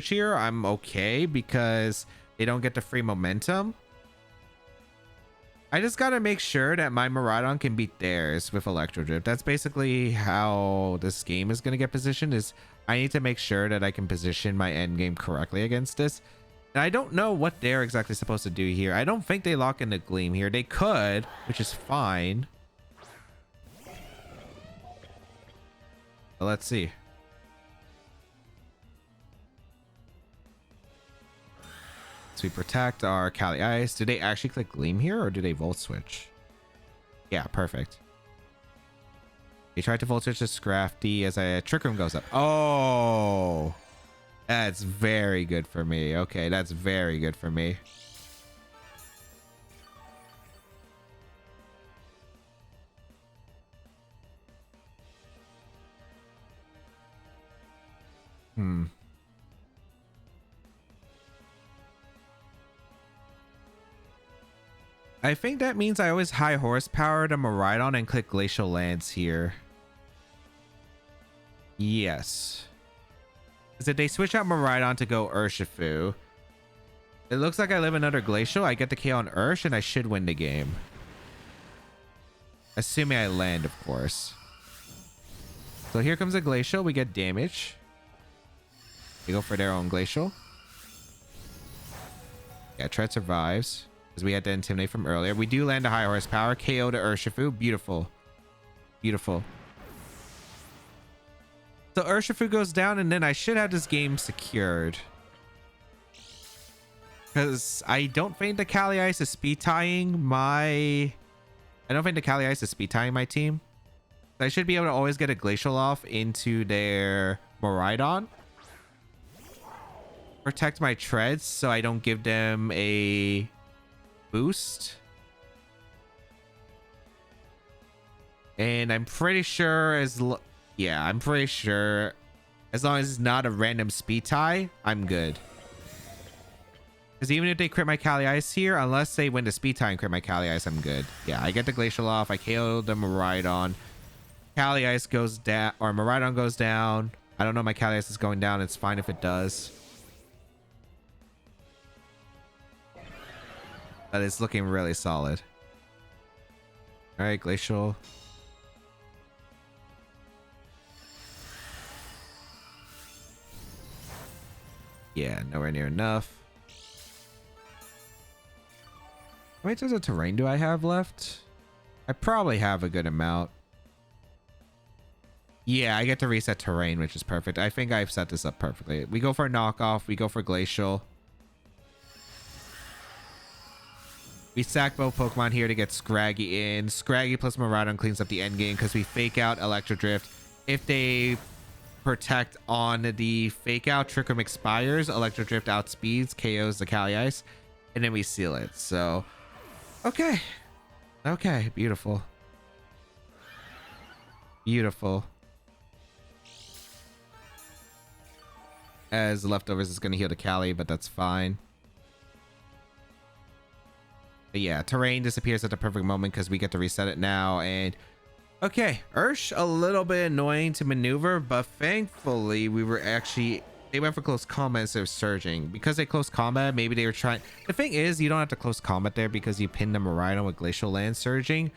here, I'm okay because they don't get the free momentum. I just gotta make sure that my Miraidon can beat theirs with Electro Drift. That's basically how this game is gonna get positioned. Is I need to make sure that I can position my end game correctly against this. And I don't know what they're exactly supposed to do here. I don't think they lock in the Gleam here. They could, which is fine. But let's see. So we protect our Kali Ice. Do they actually click Gleam here, or do they Volt Switch? Yeah, perfect. They tried to Volt Switch to Scrafty as a Trick Room goes up. Oh! That's very good for me. Okay, that's very good for me. I think that means I always high horsepower to Miraidon and click Glacial Lance here. Yes. Because if they switch out Miraidon to go Urshifu, it looks like I live another Glacial. I get the KO on Ursh and I should win the game. Assuming I land, of course. So here comes a Glacial. We get damage. They go for their own Glacial. Yeah, Tread survives. Because we had to Intimidate from earlier. We do land a high horsepower. KO to Urshifu. Beautiful. Beautiful. So Urshifu goes down, and then I should have this game secured. Because I don't think the Kali Ice is speed tying my... I don't think the Kali Ice is speed tying my team. So I should be able to always get a Glacial off into their Miraidon. Protect my treads so I don't give them a boost. And I'm pretty sure I'm pretty sure as long as it's not a random speed tie, I'm good. Because even if they crit my Kali Ice here, unless they win the speed tie and crit my Kali Ice, I'm good. Yeah, I get the Glacial off. I KO the Miraidon. Kali Ice goes down, or Miraidon goes down. I don't know, my Kali Ice is going down. It's fine if it does. But it's looking really solid. All right, Glacial. Yeah, nowhere near enough. How many tons of terrain do I have left? I probably have a good amount. Yeah, I get to reset terrain, which is perfect. I think I've set this up perfectly. We go for a knockoff. We go for Glacial. We sack both Pokemon here to get Scraggy in. Scraggy plus Miraidon cleans up the end game because we fake out Electro Drift. If they protect on the fake out, Trick Room expires. Electro Drift outspeeds, KOs the Kali Ice, and then we seal it. So, okay. Okay, beautiful. Beautiful. As the leftovers is going to heal the Kali, but that's fine. But yeah, terrain disappears at the perfect moment because we get to reset it now. And okay, Ursh, a little bit annoying to maneuver, but thankfully they went for close combat instead of surging. Because they close combat, maybe they were trying. The thing is, you don't have to close combat there because you pin the Miraidon with Glacial Land surging.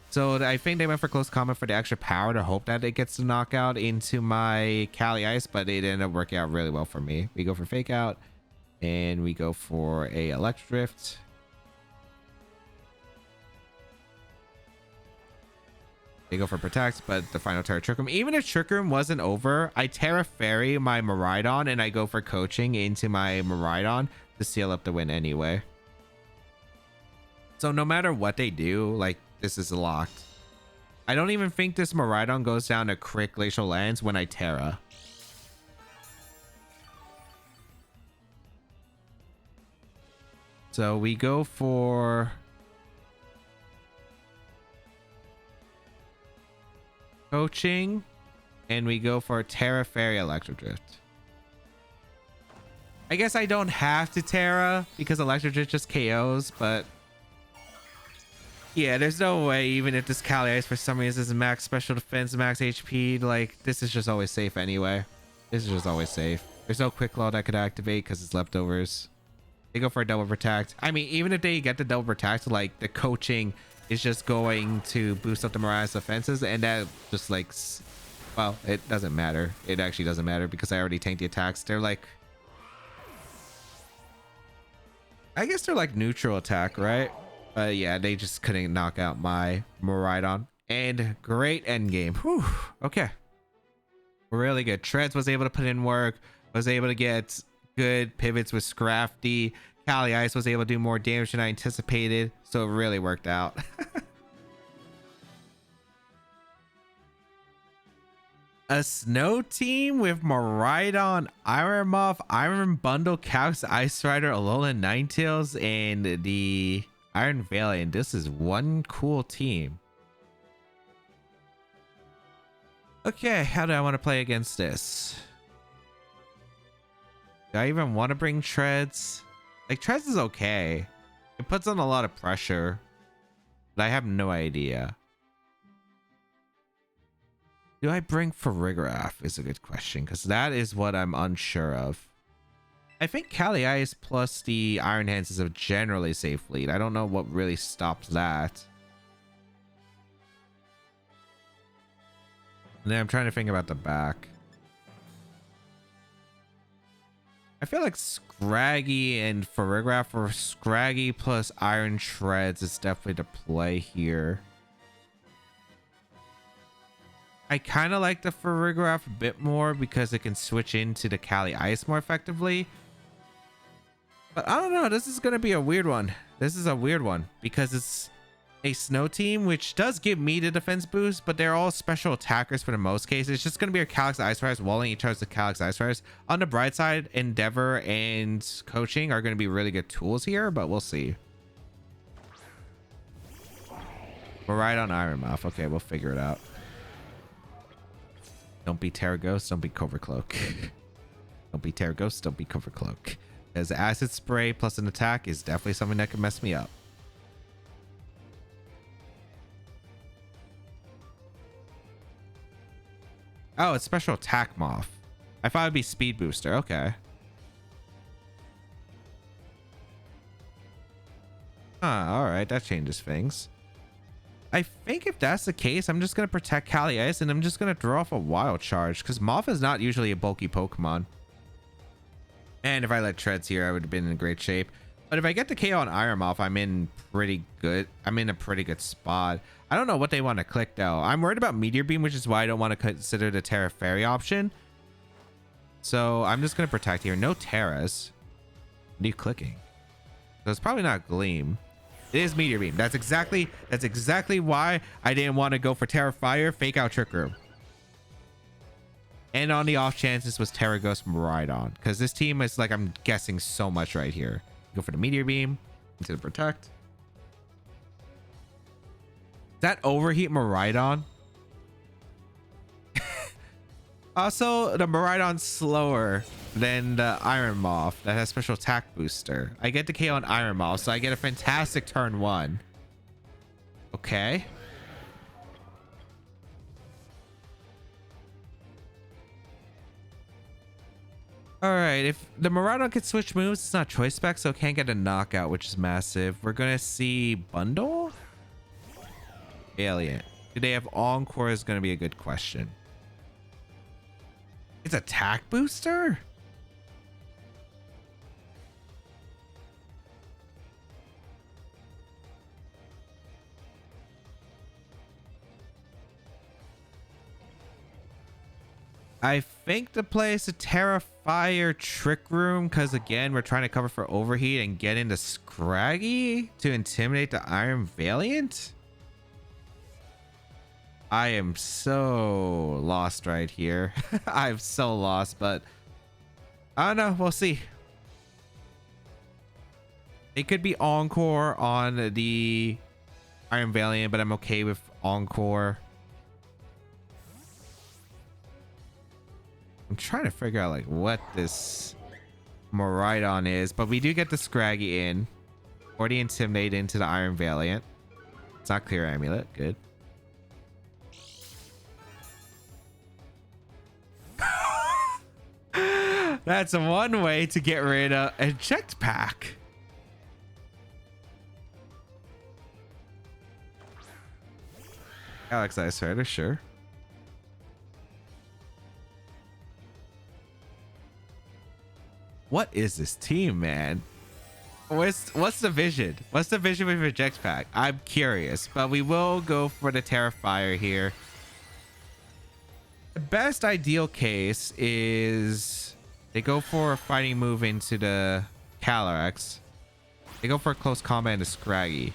So I think they went for close combat for the extra power to hope that it gets the knockout into my Kali Ice, but it ended up working out really well for me. We go for fake out and we go for a Electro Drift. They go for protect, but the final Terra Trick Room. Even if Trick Room wasn't over, I Terra Fairy my Miraidon and I go for coaching into my Miraidon to seal up the win anyway. So no matter what they do, like, this is locked. I don't even think this Miraidon goes down to crit Glacial Lands when I Terra. So we go for coaching, and we go for Terra Fairy Electro Drift. I guess I don't have to Terra because Electro Drift just KOs, but yeah, there's no way, even if this Kali Ice for some reason is max special defense, max HP, like, this is just always safe anyway. This is just always safe. There's no quick load I could activate because it's leftovers. They go for a double protect. I mean, even if they get the double protect, like, the coaching is just going to boost up the Mariah's defenses, and that just, like, well, it doesn't matter. It actually doesn't matter because I already tanked the attacks. They're like, I guess they're like neutral attack, right? Yeah, they just couldn't knock out my Miraidon. And great end game. Whew. Okay. Really good. Treads was able to put in work, was able to get good pivots with Scrafty. Cali Ice was able to do more damage than I anticipated, so it really worked out. A snow team with Miraidon, Iron Moth, Iron Bundle, Calyx Ice Rider, Alolan Ninetales, and the Iron Valiant. This is one cool team. Okay, how do I want to play against this? Do I even want to bring Treads? Like, Treads is okay. It puts on a lot of pressure, but I have no idea. Do I bring Farigiraf is a good question, because that is what I'm unsure of. I think Cali Ice plus the Iron Hands is a generally safe lead. I don't know what really stops that. And then I'm trying to think about the back. I feel like Scraggy and Farigiraf, or Scraggy plus Iron Treads is definitely the play here. I kind of like the Farigiraf a bit more because it can switch into the Cali Ice more effectively. But I don't know. This is going to be a weird one. This is a weird one because it's a snow team, which does give me the defense boost, but they're all special attackers for the most cases. It's just going to be our Calyx Ice Riders walling each other's Calyx Ice Riders. On the bright side, Endeavor and Coaching are going to be really good tools here, but we'll see. We're right on Iron Mouth. Okay, we'll figure it out. Don't be Terra Ghost, don't be Covert Cloak. Don't be Terra Ghost, don't be Covert Cloak. As Acid Spray plus an attack is definitely something that can mess me up. Oh, it's special attack Moth. I thought it'd be speed booster. Okay. All right. That changes things. I think if that's the case, I'm just going to protect Cali Ice and I'm just going to throw off a Wild Charge because Moth is not usually a bulky Pokemon. And if I let Treads here, I would have been in great shape. But if I get the KO on Iron Moth, I'm in pretty good. I'm in a pretty good spot. I don't know what they want to click though. I'm worried about Meteor Beam, which is why I don't want to consider the Terra Fairy option. So I'm just going to protect here. No Terras. What are you clicking? So it's probably not Gleam. It is Meteor Beam. That's exactly why I didn't want to go for Terra Fire, fake out Trick Room. And on the off chance this was Terra Ghost Miraidon, because this team is like, I'm guessing so much right here. Go for the Meteor Beam into the Protect. Is that Overheat Miraidon? Also, the Miraidon's slower than the Iron Moth that has special attack booster. I get the KO on Iron Moth, so I get a fantastic turn 1. Okay. All right, if the Miraidon can switch moves, it's not choice spec, so it can't get a knockout, which is massive. We're gonna see Bundle? Valiant. Do they have Encore is gonna be a good question. It's attack booster? I think the play is to Terra Fire Trick Room because again we're trying to cover for Overheat and get into Scraggy to intimidate the Iron Valiant. I am so lost right here. I'm so lost, but I don't know. We'll see. It could be Encore on the Iron Valiant, but I'm okay with Encore. I'm trying to figure out like what this Miraidon is, but we do get the Scraggy in or the Intimidate into the Iron Valiant. It's not Clear Amulet. Good. That's one way to get rid of Eject Pack. Calyx Ice Rider, sure. What is this team, man? What's the vision? What's the vision with Reject Pack? I'm curious, but we will go for the Terrifier here. The best ideal case is they go for a fighting move into the Calyrex. They go for a close combat into Scraggy.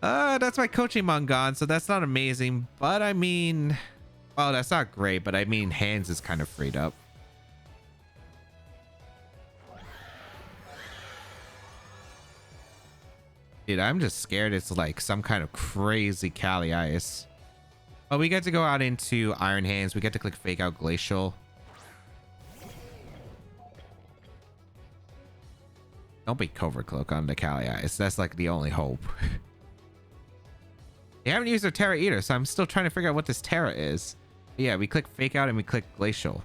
That's my coaching mon gone, so that's not amazing. But I mean, well, that's not great, but I mean, hands is kind of freed up. Dude, I'm just scared it's like some kind of crazy Cali Ice. But we get to go out into Iron Hands. We get to click Fake Out Glacial. Don't be Covert Cloak on the Cali Ice. That's like the only hope. They haven't used their Terra either, so I'm still trying to figure out what this Terra is. But yeah, we click Fake Out and we click Glacial.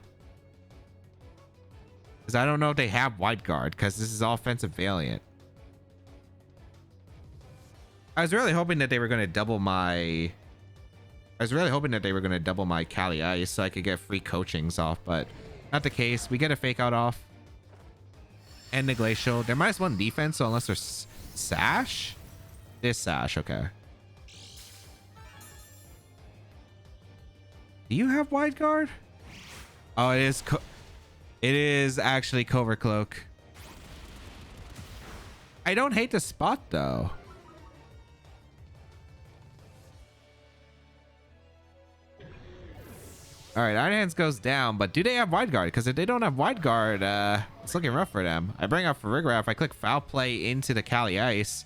Because I don't know if they have Wide Guard, because this is offensive Valiant. I was really hoping that they were going to double my... Cali Ice so I could get free coachings off, but not the case. We get a Fake Out off. And the Glacial. They're -1 defense, so unless there's Sash? This Sash, okay. Do you have Wide Guard? Oh, it is actually Covert Cloak. I don't hate the spot, though. All right, Iron Hands goes down, but do they have Wide Guard? Because if they don't have Wide Guard, it's looking rough for them. I bring up Farigiraf. I click Foul Play into the Cali Ice.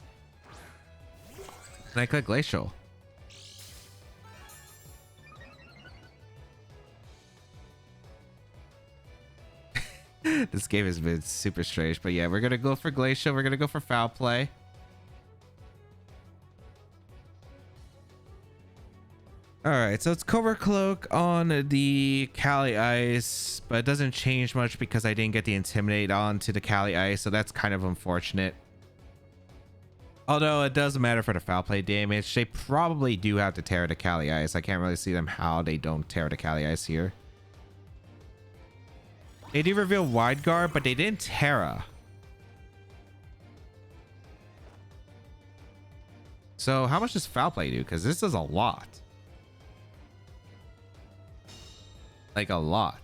And I click Glacial. This game has been super strange, but yeah, we're going to go for Glacial. We're going to go for Foul Play. All right, so it's Covert Cloak on the Cali Ice, but it doesn't change much because I didn't get the Intimidate onto the Cali Ice, so that's kind of unfortunate. Although it doesn't matter for the foul play damage. They probably do have to tear the Cali Ice. I can't really see them how they don't tear the Cali Ice here. They do reveal Wide Guard, but they didn't Terra. So how much does foul play do? Because this is a lot. Like a lot.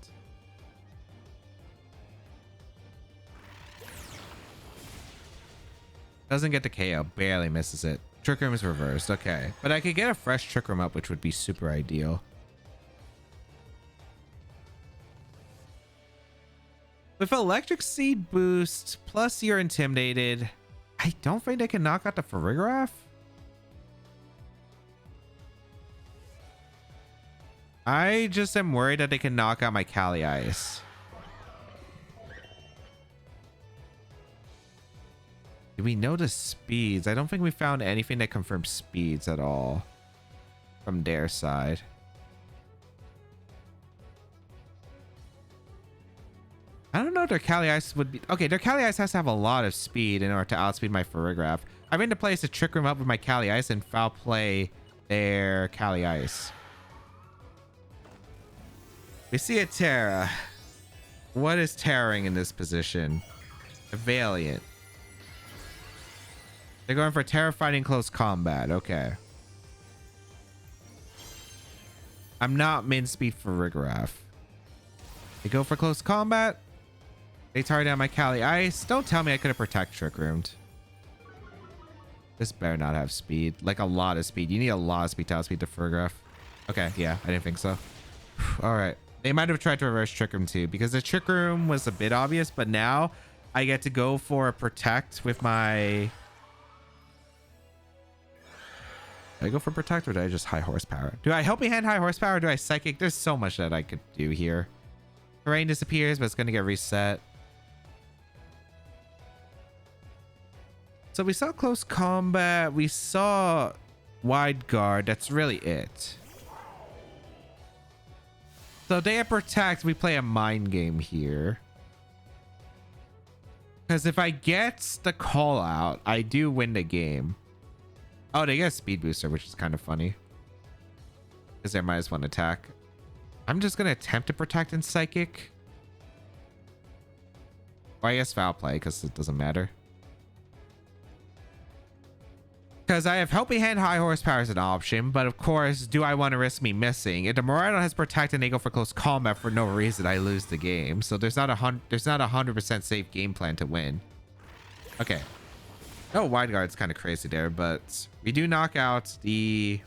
Doesn't get the KO. Barely misses it. Trick Room is reversed. Okay. But I could get a fresh Trick Room up, which would be super ideal. With Electric Seed boost, plus you're intimidated, I don't think they can knock out the Farigiraf. I just am worried that they can knock out my Cali Ice. Do we know the speeds? I don't think we found anything that confirms speeds at all from their side. I don't know if their Cali Ice would be... Okay, their Cali Ice has to have a lot of speed in order to outspeed my Farigiraf. I'm going to place a Trick Room up with my Cali Ice and foul play their Cali Ice. We see a Terra. What is tearing in this position? A Valiant. They're going for Terrifying Close Combat. Okay. I'm not min speed for Farigiraf. They go for Close Combat. They target down my Cali Ice. Don't tell me I could have Protect Trick Roomed. This better not have speed. Like a lot of speed. You need a lot of speed to outspeed the Farigiraf. Okay, yeah, I didn't think so. All right. They might have tried to reverse Trick Room too, because the Trick Room was a bit obvious, but now I get to go for a Protect with my... Do I go for Protect or do I just High Horsepower? Do I Helping Hand High Horsepower or do I Psychic? There's so much that I could do here. Terrain disappears, but it's going to get reset. So we saw Close Combat. We saw Wide Guard. That's really it. So they have Protect. We play a mind game here. Because if I get the call out, I do win the game. Oh, they get a Speed Booster, which is kind of funny. Because they're -1 attack. I'm just going to attempt to Protect in Psychic. Or I guess Foul Play, because it doesn't matter. Because I have Helping Hand High Horsepower as an option, but of course, do I want to risk me missing? If the Miraidon has Protect and they go for close combat for no reason, I lose the game. So there's not a 100% safe game plan to win. Okay. No, Wide Guard's kind of crazy there, but we do knock out the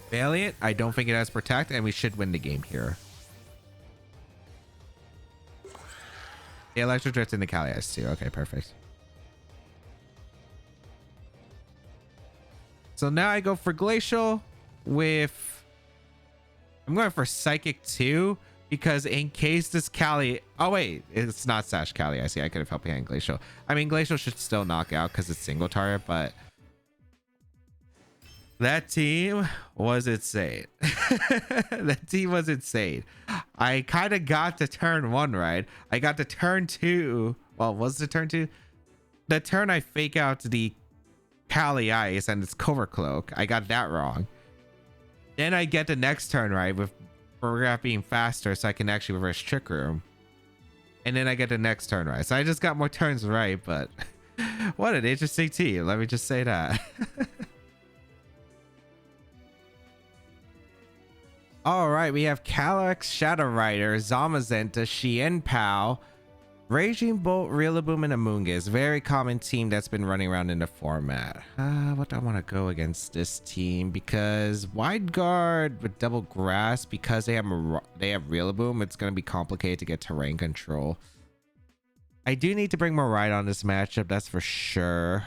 Valiant. I don't think it has Protect, and we should win the game here. The Electric Drift in the Kali has too. Okay, perfect. So now I go for Glacial with... I'm going for Psychic too, because in case this Kali... Oh, wait. It's not Sash Kali. I see. I could have helped behind Glacial. I mean, Glacial should still knock out because it's single target, but... That team was insane. That team was insane. I kind of got to turn 1 right. I got to turn 2. Well, was it turn 2? The turn I fake out the Kali Ice and its Cover Cloak. I got that wrong. Then I get the next turn right with Choreograph being faster so I can actually reverse Trick Room. And then I get the next turn right. So I just got more turns right, but what an interesting team. Let me just say that. All right, we have Calyrex, Shadow Rider, Zamazenta, Xianpao, Raging Bolt, Rillaboom, and Amoonguss. Very common team that's been running around in the format. What do I want to go against this team? Because Wide Guard with Double Grass, because they have Rillaboom, it's going to be complicated to get terrain control. I do need to bring more Ride on this matchup, that's for sure.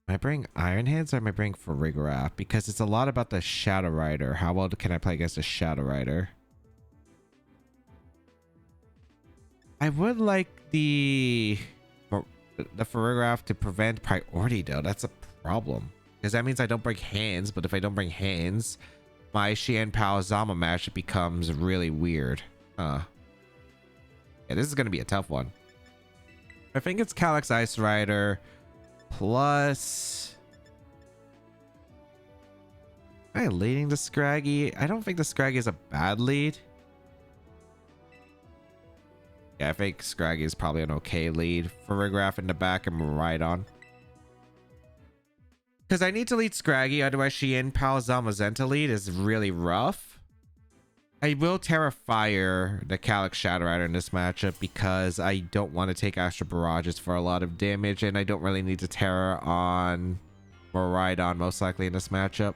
Am I bring Iron Hands or am I bring Farigiraf? Because it's a lot about the Shadow Rider. How well can I play against a Shadow Rider? I would like the Farigiraf to prevent priority though. That's a problem. Because that means I don't bring hands, but if I don't bring hands, my Xianpao Zama match becomes really weird. Yeah, this is going to be a tough one. I think it's Calyrex Ice Rider plus... Am I leading the Scraggy? I don't think the Scraggy is a bad lead. Yeah, I think Scraggy is probably an okay lead. Farigiraf in the back and Miraidon. Because I need to lead Scraggy, otherwise Xianpao Zamazenta lead is really rough. I will Terra Fire the Calyrex Shadow Rider in this matchup because I don't want to take Astral Barrages for a lot of damage, and I don't really need to Terra on Miraidon most likely in this matchup.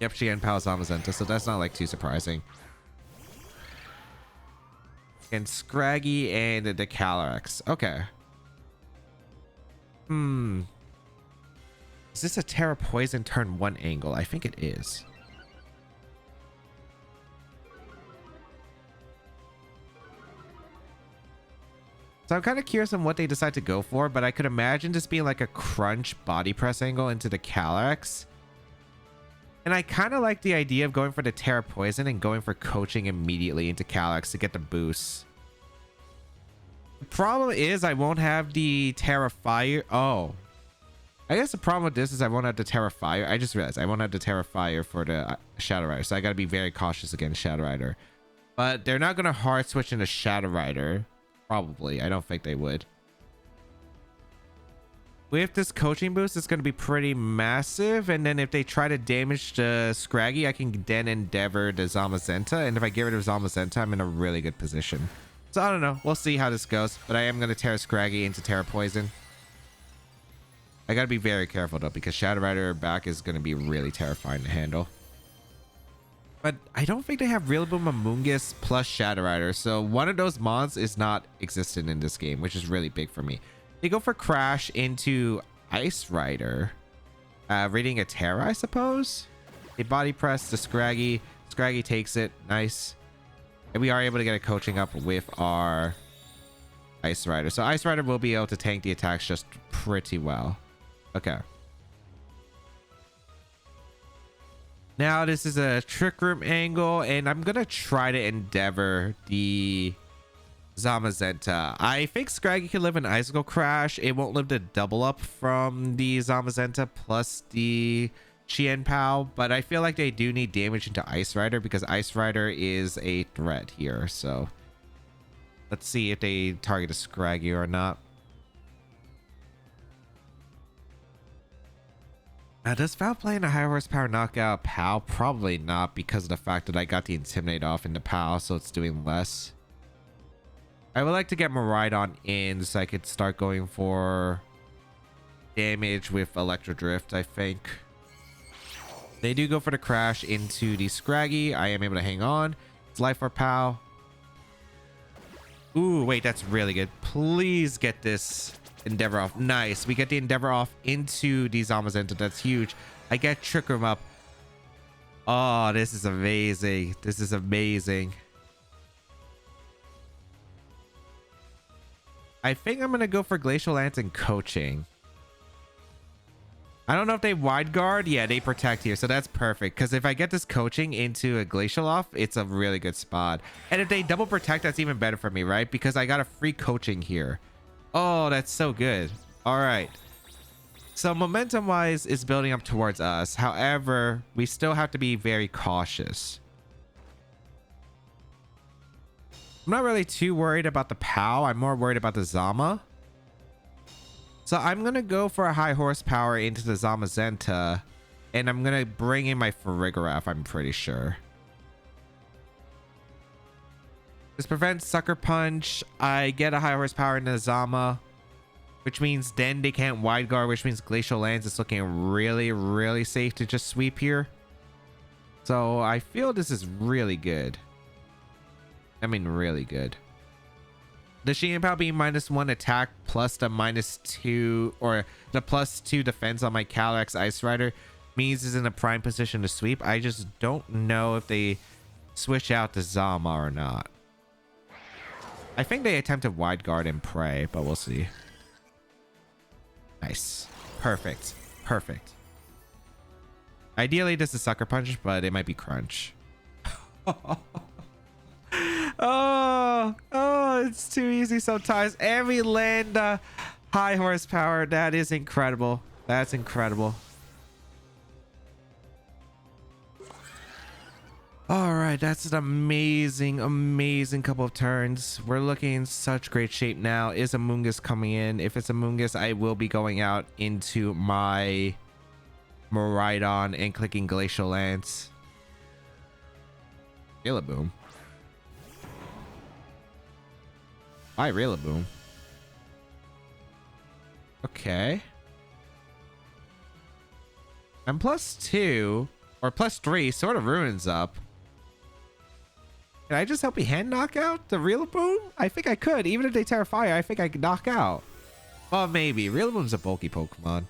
Yep, Xianpao Zamazenta, so that's not like too surprising. And Scraggy and the Calyrex. Okay. Is this a Terra Poison turn 1 angle? I think it is. So I'm kind of curious on what they decide to go for, but I could imagine this being like a crunch body press angle into the Calyrex. And I kind of like the idea of going for the Terra Poison and going for coaching immediately into Calyrex to get the boost. The problem is I won't have the Terra Fire. Oh. I guess the problem with this is I won't have the Terra Fire. I just realized I won't have the Terra Fire for the Shadow Rider. So I got to be very cautious against Shadow Rider. But they're not going to hard switch into Shadow Rider. Probably. I don't think they would. With this coaching boost, it's going to be pretty massive. And then if they try to damage the Scraggy, I can then endeavor the Zamazenta. And if I get rid of Zamazenta, I'm in a really good position. So I don't know. We'll see how this goes. But I am going to Terra Scraggy into Terra Poison. I got to be very careful though, because Shadow Rider back is going to be really terrifying to handle. But I don't think they have Rillaboom, Amoonguss plus Shadow Rider. So one of those mods is not existent in this game, which is really big for me. They go for Crash into Ice Rider. Rating a Terra, I suppose. They body press the Scraggy. Scraggy takes it. Nice. And we are able to get a coaching up with our Ice Rider. So Ice Rider will be able to tank the attacks just pretty well. Okay. Now this is a Trick Room angle, and I'm going to try to endeavor the Zamazenta. I think Scraggy can live an Icicle Crash. It won't live the double up from the Zamazenta plus the Xianpao, but I feel like they do need damage into Ice Rider because Ice Rider is a threat here. So let's see if they target a Scraggy or not. Does foul play in a high horsepower knock out POW? Probably not, because of the fact that I got the Intimidate off into POW, so it's doing less. I would like to get Miraidon in so I could start going for damage with Electro Drift, I think. They do go for the crash into the Scraggy. I am able to hang on. It's life or POW. Ooh, wait, that's really good. Please get this Endeavor off. Nice. We get the Endeavor off into the Zamazenta. That's huge. I get Trick Room up. Oh, this is amazing. This is amazing. I think I'm going to go for Glacial Lance and Coaching. I don't know if they wide guard. Yeah, they protect here. So that's perfect. Because if I get this Coaching into a Glacial off, it's a really good spot. And if they double protect, that's even better for me, right? Because I got a free Coaching here. Oh, that's so good. All right. So momentum wise is building up towards us. However, we still have to be very cautious. I'm not really too worried about the POW. I'm more worried about the Zama. So I'm going to go for a high horsepower into the Zamazenta. And I'm going to bring in my Farigiraf, I'm pretty sure. This prevents Sucker Punch. I get a high horsepower into the Zama, which means then they can't wide guard, which means Glacial Lance is looking really, really safe to just sweep here. So I feel this is really good. I mean, really good. The Sheehan Pow being -1 attack plus the -2 or the +2 defense on my Calyrex Ice Rider means is in a prime position to sweep. I just don't know if they switch out the Zama or not. I think they attempted wide guard and pray, but we'll see. Nice. Perfect. Perfect. Ideally, this is Sucker Punch, but it might be Crunch. Oh, it's too easy sometimes. And we land high horsepower. That is incredible. That's incredible. All right, that's an amazing, amazing couple of turns. We're looking in such great shape now. Is Amoonguss coming in? If it's Amoonguss, I will be going out into my Miraidon and clicking Glacial Lance. Rillaboom. Why Rillaboom? Okay. I'm +2 or +3 sort of ruins up. Can I just help me hand knock out the Rillaboom? I think I could. Even if they Terra Fire, I think I could knock out. Well, maybe. Rillaboom's a bulky Pokemon.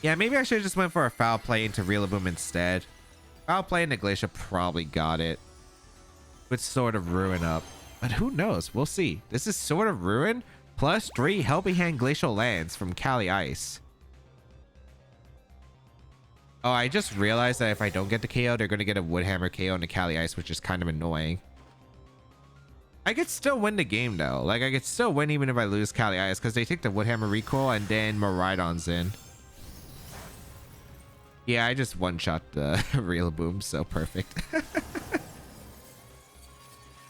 Yeah, maybe I should have just went for a foul play into Rillaboom instead. Foul play into Glacier probably got it. With sort of ruin up. But who knows? We'll see. This is sort of ruin. +3 Helping Hand Glacial Lance from Cali Ice. Oh, I just realized that if I don't get the KO, they're going to get a Woodhammer KO into Cali Ice, which is kind of annoying. I could still win the game, though. Like, I could still win even if I lose Cali Ice, because they take the Woodhammer recoil and then Miraidon's in. Yeah, I just one-shot the Rillaboom, so perfect.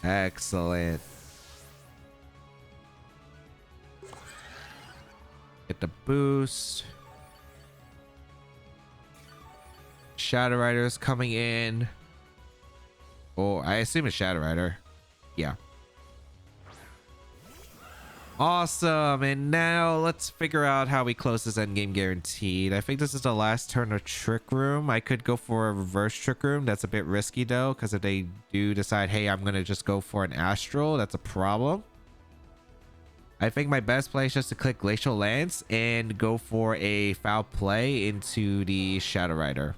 Excellent. Get the boost. Shadow Rider's coming in. Oh, I assume it's Shadow Rider. Yeah. Awesome. And now let's figure out how we close this endgame guaranteed. I think this is the last turn of Trick Room. I could go for a reverse Trick Room. That's a bit risky though, because if they do decide, hey, I'm going to just go for an Astral, that's a problem. I think my best play is just to click Glacial Lance and go for a foul play into the Shadow Rider.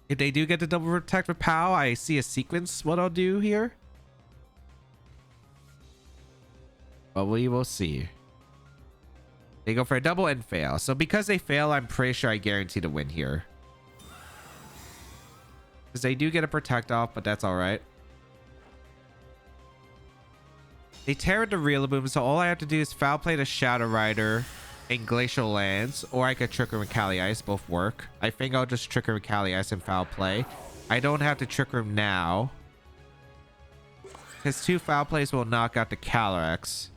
If they do get the double protect with POW, I see a sequence what I'll do here. But we will see. They go for a double and fail. So because they fail, I'm pretty sure I guarantee to win here. Because they do get a protect off, but that's alright. They tear into Rillaboom, so all I have to do is foul play the Shadow Rider and Glacial Lance, or I could Trick Room and Cali Ice, both work. I think I'll just Trick Room and Cali Ice and foul play. I don't have to Trick Room now. His 2 foul plays will knock out the Calyrex.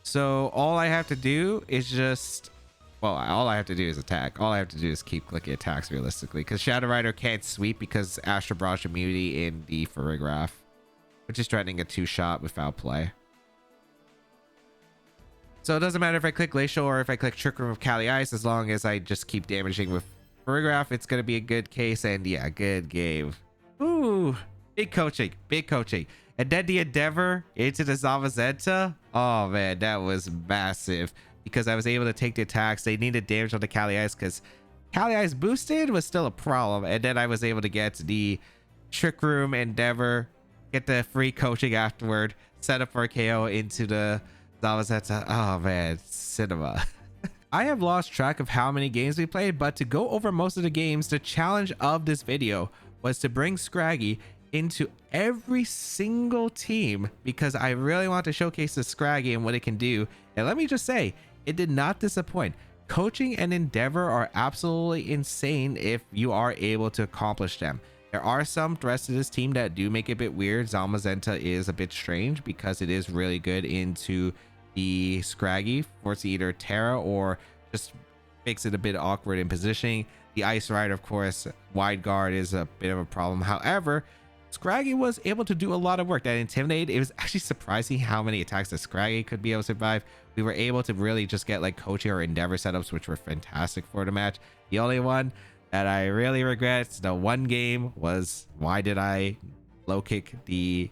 So all I have to do is just, well, all I have to do is attack. All I have to do is keep clicking attacks realistically, because Shadow Rider can't sweep because Astral Barrage immunity in the Farigiraf, which is threatening a 2-shot without play. So it doesn't matter if I click Glacial or if I click Trick Room of Cali Ice, as long as I just keep damaging with Farigiraf, it's going to be a good case. And yeah, good game. Ooh, big coaching, big coaching. And then the Endeavor into the Zamazenta. Oh man, that was massive, because I was able to take the attacks. They needed damage on the Cali Ice because Cali Ice boosted was still a problem. And then I was able to get the Trick Room Endeavor, get the free coaching afterward, set up for a KO into the Zamazenta. Oh man, cinema. I have lost track of how many games we played, but to go over most of the games, the challenge of this video was to bring Scraggy into every single team, because I really want to showcase the Scraggy and what it can do. And let me just say, it did not disappoint. Coaching and Endeavor are absolutely insane if you are able to accomplish them. There are some threats to this team that do make it a bit weird. Zamazenta is a bit strange because it is really good into the Scraggy, forcing either Terra or just makes it a bit awkward in positioning. The Ice Rider, of course, wide guard is a bit of a problem. However, Scraggy was able to do a lot of work. That Intimidate, it was actually surprising how many attacks that Scraggy could be able to survive. We were able to really just get like coaching or Endeavor setups, which were fantastic for the match. The only one that I really regret, the one game, was why did I low kick the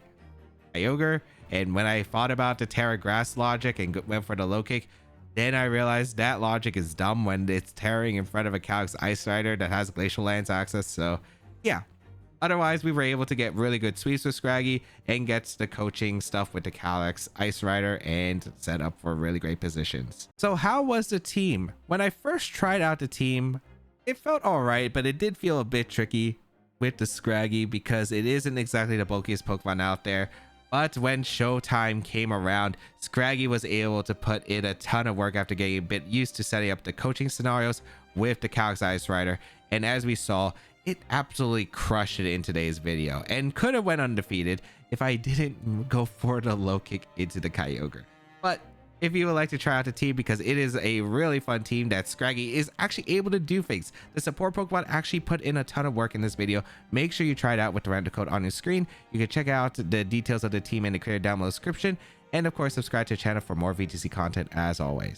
Kyogre? And when I thought about the Terra Grass logic and went for the low kick, then I realized that logic is dumb when it's tearing in front of a Calyx Ice Rider that has Glacial Lands access. So yeah, otherwise we were able to get really good sweeps with Scraggy and gets the coaching stuff with the Calyx Ice Rider and set up for really great positions. So how was the team? When I first tried out the team, it felt all right, but it did feel a bit tricky with the Scraggy because it isn't exactly the bulkiest Pokemon out there. But when showtime came around, Scraggy was able to put in a ton of work after getting a bit used to setting up the coaching scenarios with the Calyx Ice Rider. And as we saw, it absolutely crushed it in today's video and could have went undefeated if I didn't go for the low kick into the Kyogre. But if you would like to try out the team, because it is a really fun team that Scraggy is actually able to do things. The support Pokemon actually put in a ton of work in this video. Make sure you try it out with the random code on your screen. You can check out the details of the team in the creator down below description. And of course, subscribe to the channel for more VGC content as always.